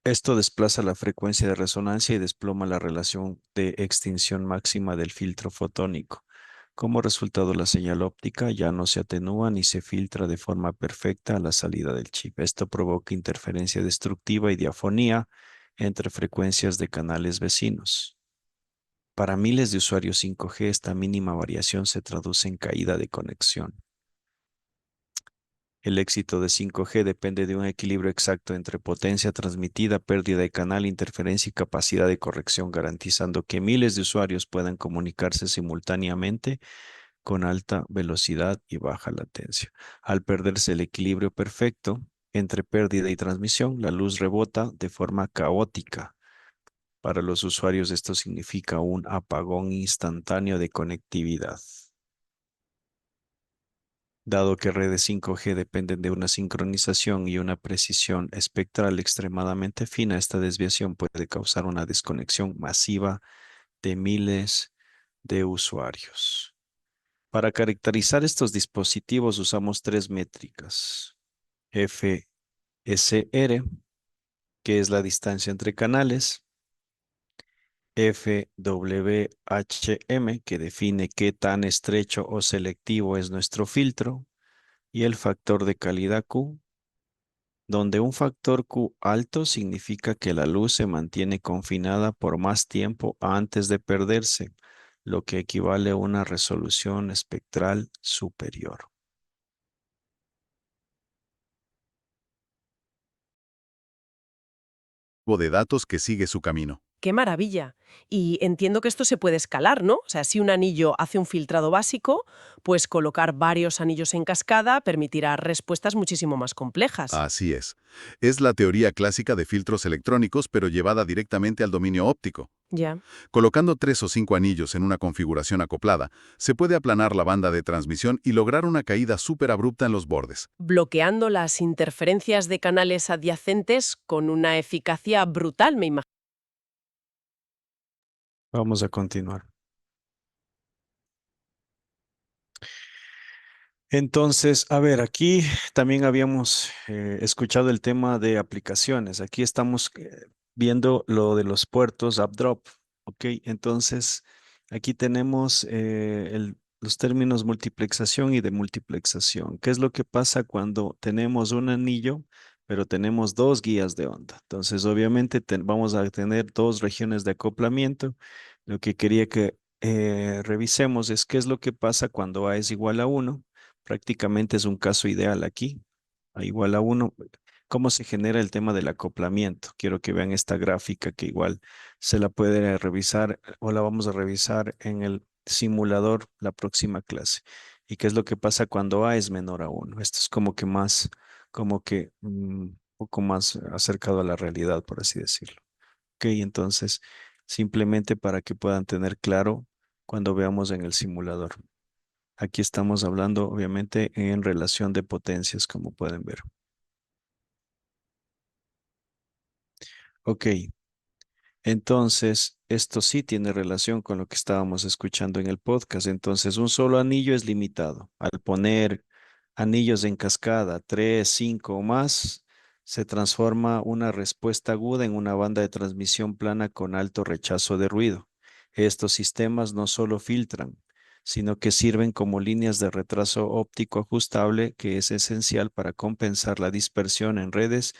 Esto desplaza la frecuencia de resonancia y desploma la relación de extinción máxima del filtro fotónico. Como resultado, la señal óptica ya no se atenúa ni se filtra de forma perfecta a la salida del chip. Esto provoca interferencia destructiva y diafonía entre frecuencias de canales vecinos. Para miles de usuarios 5G, esta mínima variación se traduce en caída de conexión. El éxito de 5G depende de un equilibrio exacto entre potencia transmitida, pérdida de canal, interferencia y capacidad de corrección, garantizando que miles de usuarios puedan comunicarse simultáneamente con alta velocidad y baja latencia. Al perderse el equilibrio perfecto entre pérdida y transmisión, la luz rebota de forma caótica. Para los usuarios, esto significa un apagón instantáneo de conectividad. Dado que redes 5G dependen de una sincronización y una precisión espectral extremadamente fina, esta desviación puede causar una desconexión masiva de miles de usuarios. Para caracterizar estos dispositivos usamos tres métricas: FSR, que es la distancia entre canales, FWHM, que define qué tan estrecho o selectivo es nuestro filtro, y el factor de calidad Q, donde un factor Q alto significa que la luz se mantiene confinada por más tiempo antes de perderse, lo que equivale a una resolución espectral superior. De datos que sigue su camino. ¡Qué maravilla! Y entiendo que esto se puede escalar, ¿no? O sea, si un anillo hace un filtrado básico, pues colocar varios anillos en cascada permitirá respuestas muchísimo más complejas. Así es. Es la teoría clásica de filtros electrónicos, pero llevada directamente al dominio óptico. Ya. Colocando 3 o 5 anillos en una configuración acoplada, se puede aplanar la banda de transmisión y lograr una caída súper abrupta en los bordes. Bloqueando las interferencias de canales adyacentes con una eficacia brutal, me imagino. Vamos a continuar. Entonces, a ver, aquí también habíamos escuchado el tema de aplicaciones. Aquí estamos viendo lo de los puertos up-drop, ¿ok? Entonces, aquí tenemos los términos multiplexación y demultiplexación. ¿Qué es lo que pasa cuando tenemos un anillo, pero tenemos dos guías de onda? Entonces, obviamente, vamos a tener dos regiones de acoplamiento. Lo que quería que revisemos es qué es lo que pasa cuando A es igual a 1. Prácticamente es un caso ideal aquí. A igual a 1. ¿Cómo se genera el tema del acoplamiento? Quiero que vean esta gráfica que igual se la puede revisar o la vamos a revisar en el simulador la próxima clase. ¿Y qué es lo que pasa cuando A es menor a 1? Esto es como que más, un poco más acercado a la realidad, por así decirlo. Ok, entonces, simplemente para que puedan tener claro cuando veamos en el simulador. Aquí estamos hablando, obviamente, en relación de potencias, como pueden ver. Ok, entonces, esto sí tiene relación con lo que estábamos escuchando en el podcast. Entonces, un solo anillo es limitado. Al poner anillos en cascada, 3, 5 o más, se transforma una respuesta aguda en una banda de transmisión plana con alto rechazo de ruido. Estos sistemas no solo filtran, sino que sirven como líneas de retraso óptico ajustable que es esencial para compensar la dispersión en redes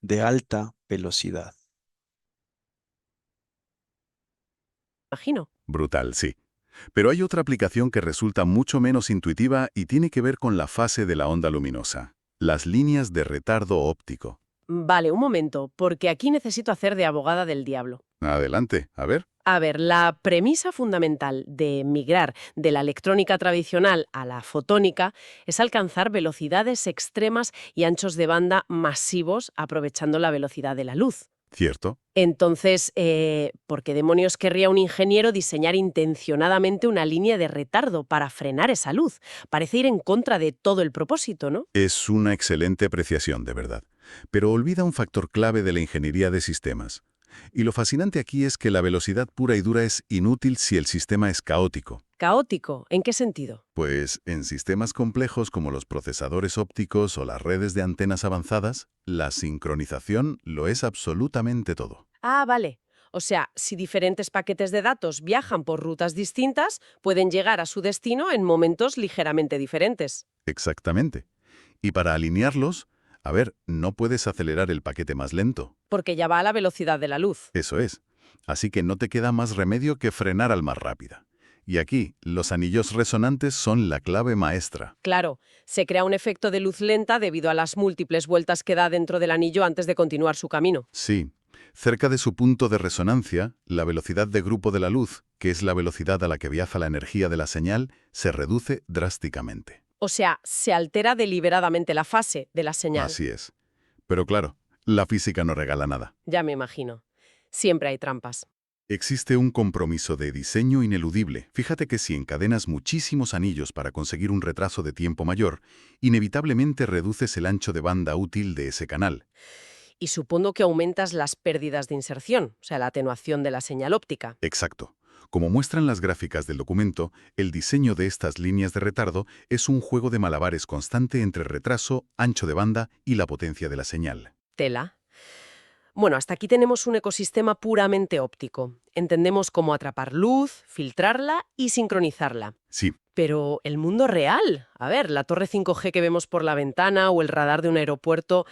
de alta velocidad. Imagino. Brutal, sí. Pero hay otra aplicación que resulta mucho menos intuitiva y tiene que ver con la fase de la onda luminosa, las líneas de retardo óptico. Vale, un momento, porque aquí necesito hacer de abogada del diablo. Adelante, a ver. A ver, la premisa fundamental de migrar de la electrónica tradicional a la fotónica es alcanzar velocidades extremas y anchos de banda masivos aprovechando la velocidad de la luz. ¿Cierto? Entonces, ¿por qué demonios querría un ingeniero diseñar intencionadamente una línea de retardo para frenar esa luz? Parece ir en contra de todo el propósito, ¿no? Es una excelente apreciación, de verdad. Pero olvida un factor clave de la ingeniería de sistemas. Y lo fascinante aquí es que la velocidad pura y dura es inútil si el sistema es caótico. ¿Caótico? ¿En qué sentido? Pues en sistemas complejos como los procesadores ópticos o las redes de antenas avanzadas, la sincronización lo es absolutamente todo. Ah, vale. O sea, si diferentes paquetes de datos viajan por rutas distintas, pueden llegar a su destino en momentos ligeramente diferentes. Exactamente. Y para alinearlos, a ver, no puedes acelerar el paquete más lento. Porque ya va a la velocidad de la luz. Eso es. Así que no te queda más remedio que frenar al más rápida. Y aquí, los anillos resonantes son la clave maestra. Claro, se crea un efecto de luz lenta debido a las múltiples vueltas que da dentro del anillo antes de continuar su camino. Sí. Cerca de su punto de resonancia, la velocidad de grupo de la luz, que es la velocidad a la que viaja la energía de la señal, se reduce drásticamente. O sea, se altera deliberadamente la fase de la señal. Así es. Pero claro, la física no regala nada. Ya me imagino. Siempre hay trampas. Existe un compromiso de diseño ineludible. Fíjate que si encadenas muchísimos anillos para conseguir un retraso de tiempo mayor, inevitablemente reduces el ancho de banda útil de ese canal. Y supongo que aumentas las pérdidas de inserción, o sea, la atenuación de la señal óptica. Exacto. Como muestran las gráficas del documento, el diseño de estas líneas de retardo es un juego de malabares constante entre retraso, ancho de banda y la potencia de la señal. Tela. Bueno, hasta aquí tenemos un ecosistema puramente óptico. Entendemos cómo atrapar luz, filtrarla y sincronizarla. Sí. Pero el mundo real, a ver, la torre 5G que vemos por la ventana o el radar de un aeropuerto,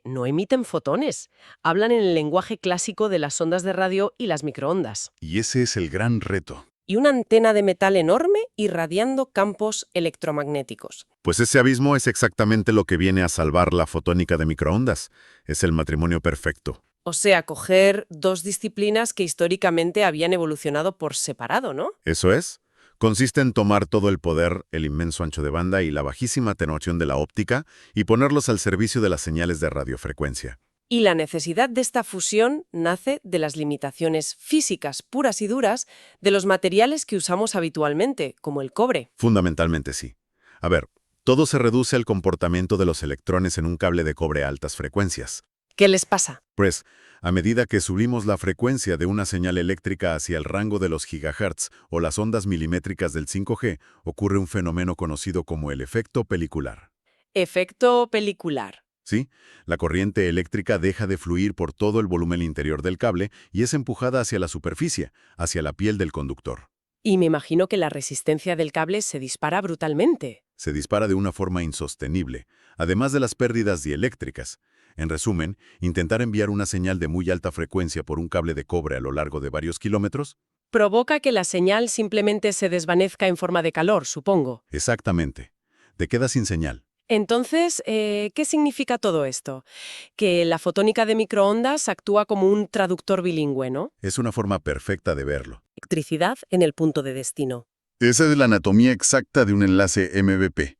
no emiten fotones. Hablan en el lenguaje clásico de las ondas de radio y las microondas. Y ese es el gran reto. Y una antena de metal enorme irradiando campos electromagnéticos. Pues ese abismo es exactamente lo que viene a salvar la fotónica de microondas. Es el matrimonio perfecto. O sea, coger dos disciplinas que históricamente habían evolucionado por separado, ¿no? Eso es. Consiste en tomar todo el poder, el inmenso ancho de banda y la bajísima atenuación de la óptica y ponerlos al servicio de las señales de radiofrecuencia. Y la necesidad de esta fusión nace de las limitaciones físicas puras y duras de los materiales que usamos habitualmente, como el cobre. Fundamentalmente sí. A ver, todo se reduce al comportamiento de los electrones en un cable de cobre a altas frecuencias. ¿Qué les pasa? Pues, a medida que subimos la frecuencia de una señal eléctrica hacia el rango de los gigahertz o las ondas milimétricas del 5G, ocurre un fenómeno conocido como el efecto pelicular. Efecto pelicular. ¿Sí? La corriente eléctrica deja de fluir por todo el volumen interior del cable y es empujada hacia la superficie, hacia la piel del conductor. Y me imagino que la resistencia del cable se dispara brutalmente. Se dispara de una forma insostenible, además de las pérdidas dieléctricas. En resumen, intentar enviar una señal de muy alta frecuencia por un cable de cobre a lo largo de varios kilómetros provoca que la señal simplemente se desvanezca en forma de calor, supongo. Exactamente. Te quedas sin señal. Entonces, ¿qué significa todo esto? Que la fotónica de microondas actúa como un traductor bilingüe, ¿no? Es una forma perfecta de verlo. Electricidad en el punto de destino. Esa es la anatomía exacta de un enlace MVP.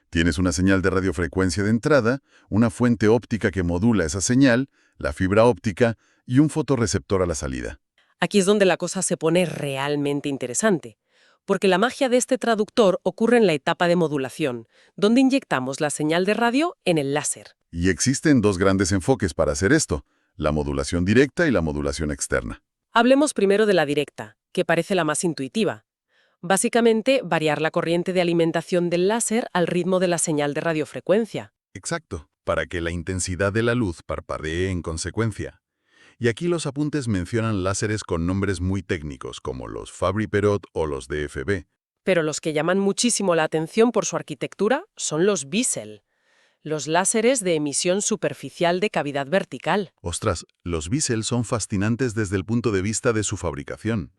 Tienes una señal de radiofrecuencia de entrada, una fuente óptica que modula esa señal, la fibra óptica y un fotorreceptor a la salida. Aquí es donde la cosa se pone realmente interesante, porque la magia de este traductor ocurre en la etapa de modulación, donde inyectamos la señal de radio en el láser. Y existen dos grandes enfoques para hacer esto, la modulación directa y la modulación externa. Hablemos primero de la directa, que parece la más intuitiva. Básicamente, variar la corriente de alimentación del láser al ritmo de la señal de radiofrecuencia. Exacto, para que la intensidad de la luz parpadee en consecuencia. Y aquí los apuntes mencionan láseres con nombres muy técnicos, como los Fabry-Perot o los DFB. Pero los que llaman muchísimo la atención por su arquitectura son los Biesel, los láseres de emisión superficial de cavidad vertical. Ostras, los Biesel son fascinantes desde el punto de vista de su fabricación.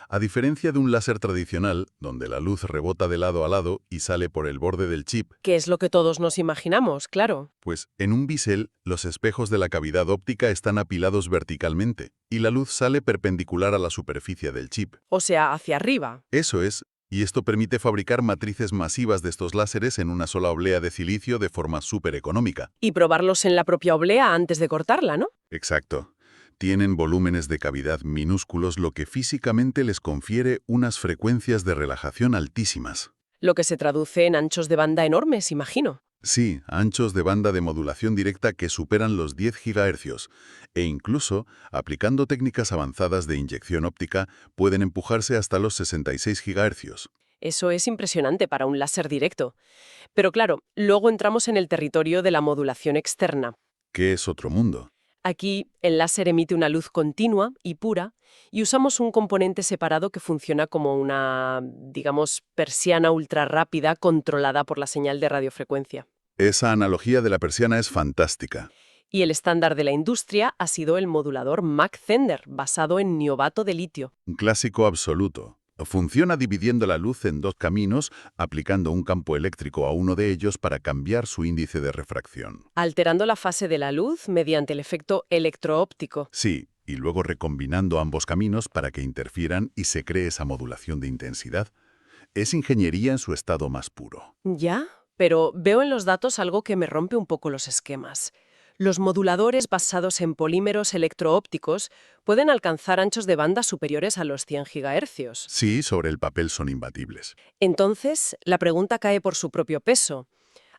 A diferencia de un láser tradicional, donde la luz rebota de lado a lado y sale por el borde del chip, que es lo que todos nos imaginamos, claro. Pues en un bisel, los espejos de la cavidad óptica están apilados verticalmente, y la luz sale perpendicular a la superficie del chip. O sea, hacia arriba. Eso es, y esto permite fabricar matrices masivas de estos láseres en una sola oblea de silicio de forma súper económica. Y probarlos en la propia oblea antes de cortarla, ¿no? Exacto. Tienen volúmenes de cavidad minúsculos, lo que físicamente les confiere unas frecuencias de relajación altísimas. Lo que se traduce en anchos de banda enormes, imagino. Sí, anchos de banda de modulación directa que superan los 10 GHz, e incluso, aplicando técnicas avanzadas de inyección óptica, pueden empujarse hasta los 66 GHz. Eso es impresionante para un láser directo. Pero claro, luego entramos en el territorio de la modulación externa. ¿Qué es otro mundo? Aquí, el láser emite una luz continua y pura, y usamos un componente separado que funciona como una, digamos, persiana ultrarrápida controlada por la señal de radiofrecuencia. Esa analogía de la persiana es fantástica. Y el estándar de la industria ha sido el modulador Mach-Zehnder, basado en niobato de litio. Un clásico absoluto. Funciona dividiendo la luz en dos caminos, aplicando un campo eléctrico a uno de ellos para cambiar su índice de refracción. Alterando la fase de la luz mediante el efecto electroóptico. Sí, y luego recombinando ambos caminos para que interfieran y se cree esa modulación de intensidad. Es ingeniería en su estado más puro. Ya, pero veo en los datos algo que me rompe un poco los esquemas. Los moduladores basados en polímeros electroópticos pueden alcanzar anchos de banda superiores a los 100 GHz. Sí, sobre el papel son imbatibles. Entonces, la pregunta cae por su propio peso.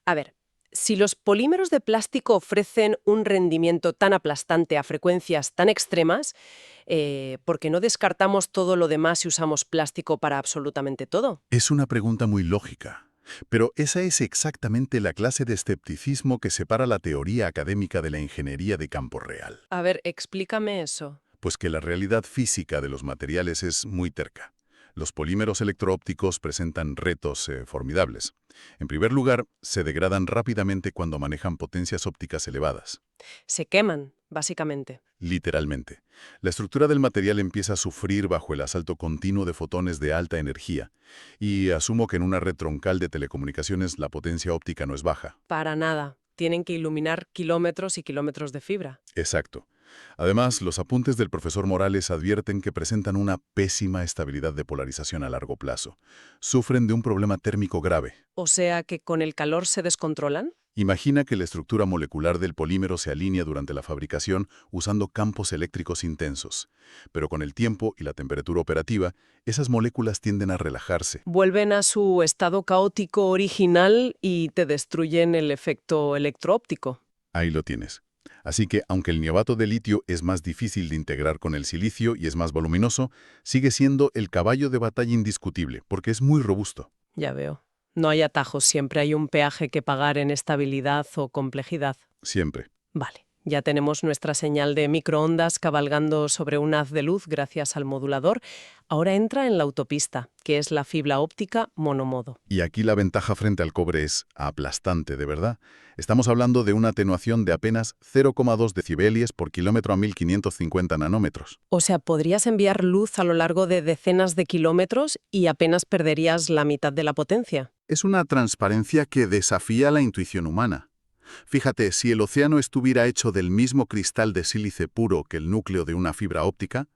A ver, si los polímeros de plástico ofrecen un rendimiento tan aplastante a frecuencias tan extremas, ¿por qué no descartamos todo lo demás y usamos plástico para absolutamente todo? Es una pregunta muy lógica. Pero esa es exactamente la clase de escepticismo que separa la teoría académica de la ingeniería de campo real. A ver, explícame eso. Pues que la realidad física de los materiales es muy terca. Los polímeros electroópticos presentan retos formidables. En primer lugar, se degradan rápidamente cuando manejan potencias ópticas elevadas. Se queman, básicamente. Literalmente. La estructura del material empieza a sufrir bajo el asalto continuo de fotones de alta energía. Y asumo que en una red troncal de telecomunicaciones la potencia óptica no es baja. Para nada. Tienen que iluminar kilómetros y kilómetros de fibra. Exacto. Además, los apuntes del profesor Morales advierten que presentan una pésima estabilidad de polarización a largo plazo. Sufren de un problema térmico grave. O sea que con el calor se descontrolan. Imagina que la estructura molecular del polímero se alinea durante la fabricación usando campos eléctricos intensos. Pero con el tiempo y la temperatura operativa, esas moléculas tienden a relajarse. Vuelven a su estado caótico original y te destruyen el efecto electroóptico. Ahí lo tienes. Así que, aunque el niobato de litio es más difícil de integrar con el silicio y es más voluminoso, sigue siendo el caballo de batalla indiscutible, porque es muy robusto. Ya veo. No hay atajos, siempre hay un peaje que pagar en estabilidad o complejidad. Siempre. Vale, ya tenemos nuestra señal de microondas cabalgando sobre un haz de luz gracias al modulador. Ahora entra en la autopista, que es la fibra óptica monomodo. Y aquí la ventaja frente al cobre es aplastante, de verdad. Estamos hablando de una atenuación de apenas 0,2 decibelios por kilómetro a 1550 nanómetros. O sea, podrías enviar luz a lo largo de decenas de kilómetros y apenas perderías la mitad de la potencia. Es una transparencia que desafía la intuición humana. Fíjate, si el océano estuviera hecho del mismo cristal de sílice puro que el núcleo de una fibra óptica,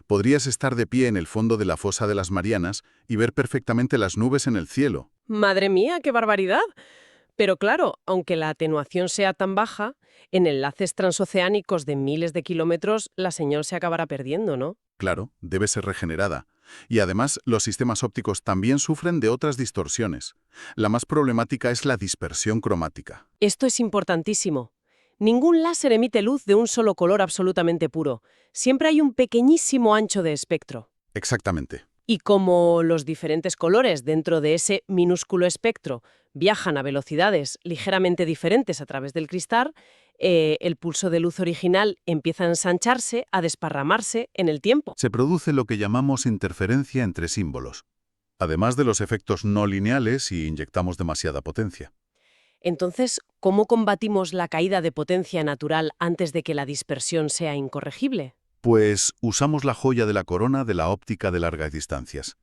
podrías estar de pie en el fondo de la fosa de las Marianas y ver perfectamente las nubes en el cielo. ¡Madre mía, qué barbaridad! Pero claro, aunque la atenuación sea tan baja, en enlaces transoceánicos de miles de kilómetros la señal se acabará perdiendo, ¿no? Claro, debe ser regenerada. Y además, los sistemas ópticos también sufren de otras distorsiones. La más problemática es la dispersión cromática. Esto es importantísimo. Ningún láser emite luz de un solo color absolutamente puro. Siempre hay un pequeñísimo ancho de espectro. Exactamente. Y como los diferentes colores dentro de ese minúsculo espectro viajan a velocidades ligeramente diferentes a través del cristal, el pulso de luz original empieza a ensancharse, a desparramarse en el tiempo. Se produce lo que llamamos interferencia entre símbolos, además de los efectos no lineales si inyectamos demasiada potencia. Entonces, ¿cómo combatimos la caída de potencia natural antes de que la dispersión sea incorregible? Pues usamos la joya de la corona de la óptica de largas distancias.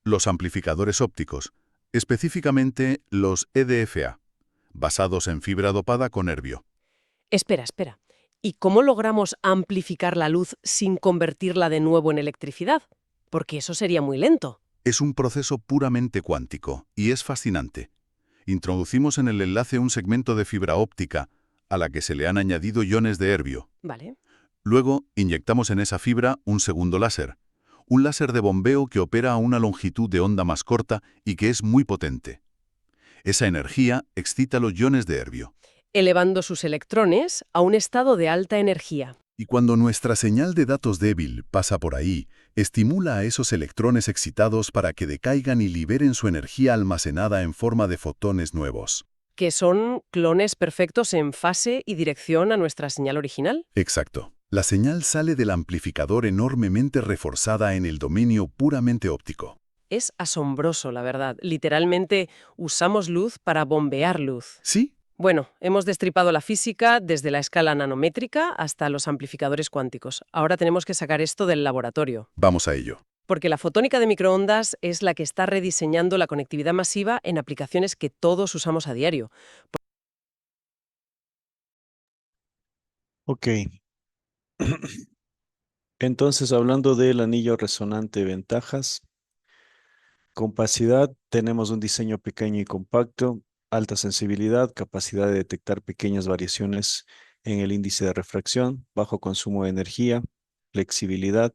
Los amplificadores ópticos, específicamente los EDFA, basados en fibra dopada con herbio. Espera. ¿Y cómo logramos amplificar la luz sin convertirla de nuevo en electricidad? Porque eso sería muy lento. Es un proceso puramente cuántico y es fascinante. Introducimos en el enlace un segmento de fibra óptica a la que se le han añadido iones de herbio. Vale. Luego, inyectamos en esa fibra un segundo láser. Un láser de bombeo que opera a una longitud de onda más corta y que es muy potente. Esa energía excita los iones de herbio. Elevando sus electrones a un estado de alta energía. Y cuando nuestra señal de datos débil pasa por ahí, estimula a esos electrones excitados para que decaigan y liberen su energía almacenada en forma de fotones nuevos. Que son clones perfectos en fase y dirección a nuestra señal original. Exacto. La señal sale del amplificador enormemente reforzada en el dominio puramente óptico. Es asombroso, la verdad. Literalmente usamos luz para bombear luz. ¿Sí? Bueno, hemos destripado la física desde la escala nanométrica hasta los amplificadores cuánticos. Ahora tenemos que sacar esto del laboratorio. Vamos a ello. Porque la fotónica de microondas es la que está rediseñando la conectividad masiva en aplicaciones que todos usamos a diario. Ok. Entonces, hablando del anillo resonante, ventajas. Compacidad, tenemos un diseño pequeño y compacto, alta sensibilidad, capacidad de detectar pequeñas variaciones en el índice de refracción, bajo consumo de energía, flexibilidad.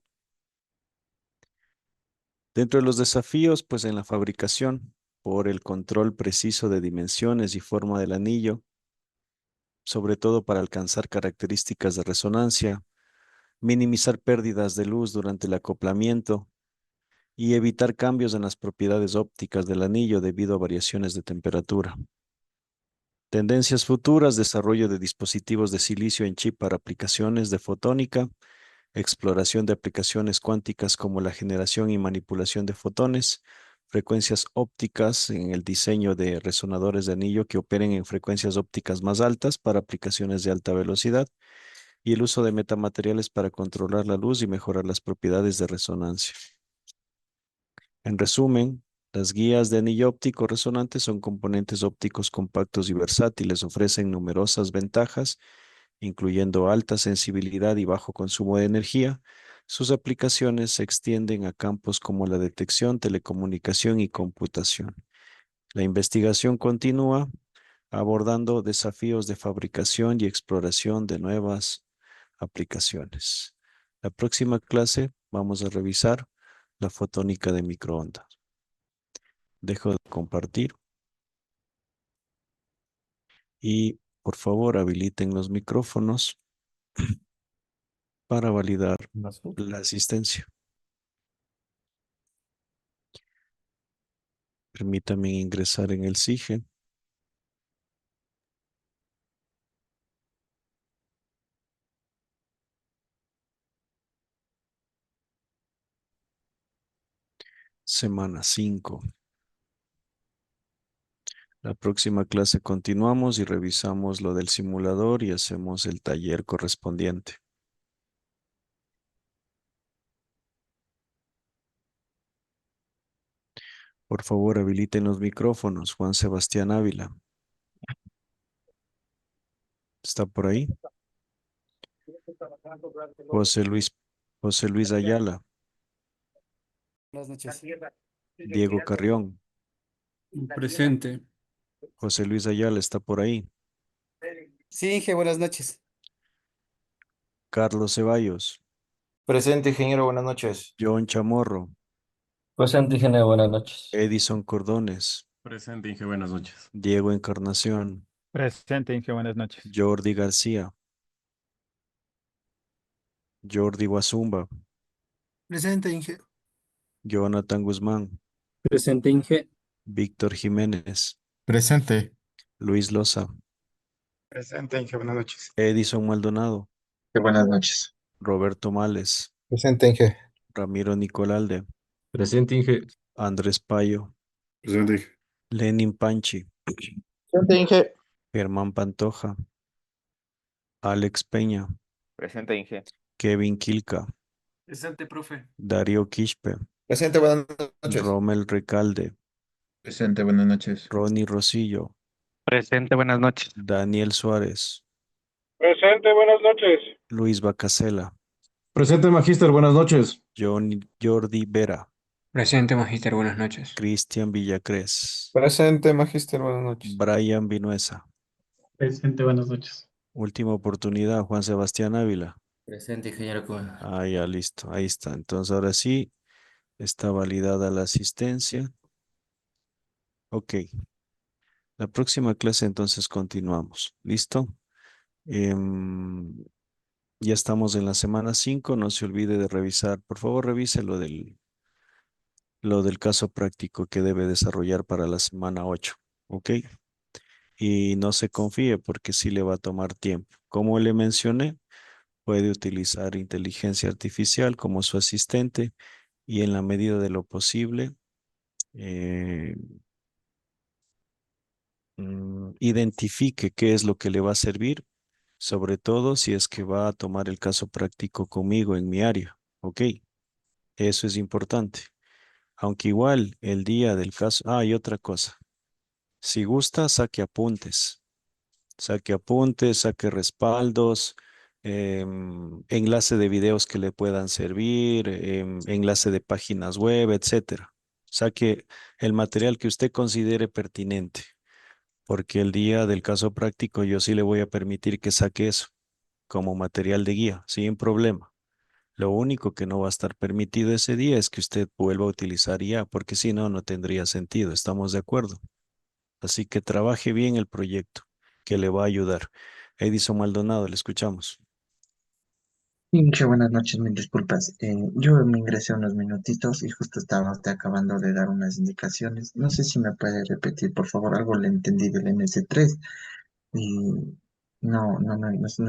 Dentro de los desafíos, pues en la fabricación, por el control preciso de dimensiones y forma del anillo, sobre todo para alcanzar características de resonancia, minimizar pérdidas de luz durante el acoplamiento y evitar cambios en las propiedades ópticas del anillo debido a variaciones de temperatura. Tendencias futuras, desarrollo de dispositivos de silicio en chip para aplicaciones de fotónica, exploración de aplicaciones cuánticas como la generación y manipulación de fotones, frecuencias ópticas en el diseño de resonadores de anillo que operen en frecuencias ópticas más altas para aplicaciones de alta velocidad y el uso de metamateriales para controlar la luz y mejorar las propiedades de resonancia. En resumen, las guías de anillo óptico resonante son componentes ópticos compactos y versátiles, ofrecen numerosas ventajas, incluyendo alta sensibilidad y bajo consumo de energía. Sus aplicaciones se extienden a campos como la detección, telecomunicación y computación. La investigación continúa abordando desafíos de fabricación y exploración de nuevas aplicaciones. La próxima clase vamos a revisar la fotónica de microondas. Dejo de compartir y por favor habiliten los micrófonos para validar la asistencia. Permítanme ingresar en el SIGE. Semana 5. La próxima clase continuamos y revisamos lo del simulador y hacemos el taller correspondiente. Por favor, habiliten los micrófonos. Juan Sebastián Ávila. ¿Está por ahí? José Luis Ayala. Buenas noches. Diego Carrión. Presente. José Luis Ayala está por ahí. Sí, Inge, buenas noches. Carlos Ceballos. Presente, ingeniero, buenas noches. John Chamorro. Presente, ingeniero, buenas noches. Edison Cordones. Presente, Inge, buenas noches. Diego Encarnación. Presente, Inge, buenas noches. Jordi García. Jordi Guazumba. Presente, Inge. Jonathan Guzmán. Presente, Inge. Víctor Jiménez. Presente. Luis Loza. Presente, Inge, buenas noches. Edison Maldonado. Buenas noches. Roberto Males. Presente, Inge. Ramiro Nicolalde. Presente, Inge. Andrés Payo. Presente, Inge. Lenin Panchi. Presente, Inge. Germán Pantoja. Alex Peña. Presente, Inge. Kevin Quilca. Presente, profe. Darío Quispe. Presente, buenas noches. Rommel Recalde. Presente, buenas noches. Ronnie Rosillo. Presente, buenas noches. Daniel Suárez. Presente, buenas noches. Luis Bacasela. Presente, Magíster, buenas noches. Jordi Vera. Presente, Magíster, buenas noches. Cristian Villacrés. Presente, Magíster, buenas noches. Brian Vinuesa. Presente, buenas noches. Última oportunidad, Juan Sebastián Ávila. Presente, ingeniero. Ah, ya listo, ahí está. Entonces ahora sí está validada la asistencia. Ok. La próxima clase entonces continuamos. ¿Listo? Ya estamos en la semana 5. No se olvide de revisar. Por favor, revise lo del caso práctico que debe desarrollar para la semana 8. ¿Ok? Y no se confíe porque sí le va a tomar tiempo. Como le mencioné, puede utilizar inteligencia artificial como su asistente y en la medida de lo posible identifique qué es lo que le va a servir, sobre todo si es que va a tomar el caso práctico conmigo en mi área. ¿Ok? Eso es importante. Aunque igual el día del caso... Ah, y otra cosa. Si gusta, saque apuntes. Saque apuntes, saque respaldos, enlace de videos que le puedan servir, enlace de páginas web, etcétera. Saque el material que usted considere pertinente, porque el día del caso práctico yo sí le voy a permitir que saque eso como material de guía, sin problema. Lo único que no va a estar permitido ese día es que usted vuelva a utilizar IA, porque si no, no tendría sentido. ¿Estamos de acuerdo? Así que trabaje bien el proyecto, que le va a ayudar. Edison Maldonado, le escuchamos. Inge, buenas noches, mil disculpas. Yo me ingresé unos minutitos y justo estaba usted acabando de dar unas indicaciones. No sé si me puede repetir, por favor, algo le entendí del MS3 y no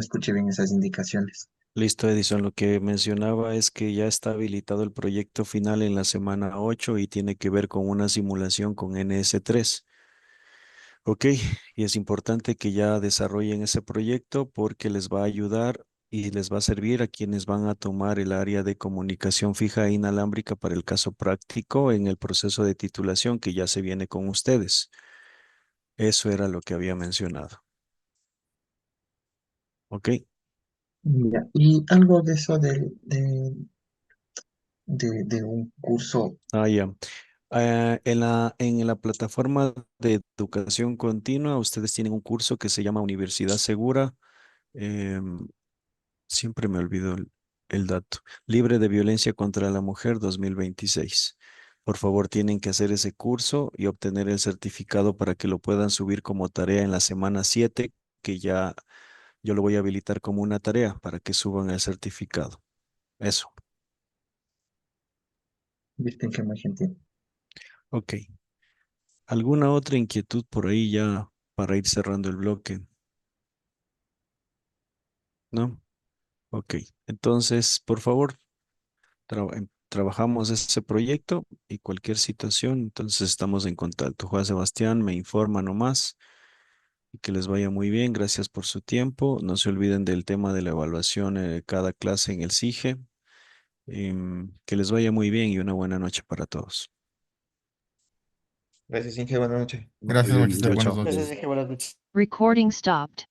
escuché bien esas indicaciones. Listo, Edison. Lo que mencionaba es que ya está habilitado el proyecto final en la semana 8 y tiene que ver con una simulación con NS3. Ok, y es importante que ya desarrollen ese proyecto porque les va a ayudar y les va a servir a quienes van a tomar el área de comunicación fija e inalámbrica para el caso práctico en el proceso de titulación que ya se viene con ustedes. Eso era lo que había mencionado. Ok. Ya, y algo de eso de un curso. Ya. En la plataforma de educación continua, ustedes tienen un curso que se llama Universidad Segura. em, Siempre me olvido el dato. Libre de violencia contra la mujer 2026. Por favor, tienen que hacer ese curso y obtener el certificado para que lo puedan subir como tarea en la semana 7, que ya yo lo voy a habilitar como una tarea para que suban el certificado. Eso. Viste que muy gentil. Ok. ¿Alguna otra inquietud por ahí ya para ir cerrando el bloque? ¿No? Ok. Entonces, por favor, trabajamos ese proyecto y cualquier situación, entonces estamos en contacto. Juan Sebastián me informa nomás y que les vaya muy bien. Gracias por su tiempo. No se olviden del tema de la evaluación de cada clase en el SIGE. Que les vaya muy bien y una buena noche para todos. Gracias, Inge, buenas noches. Gracias, Chao, Magister. Buenas chao. noches. Inge, buenas noches. Recording stopped.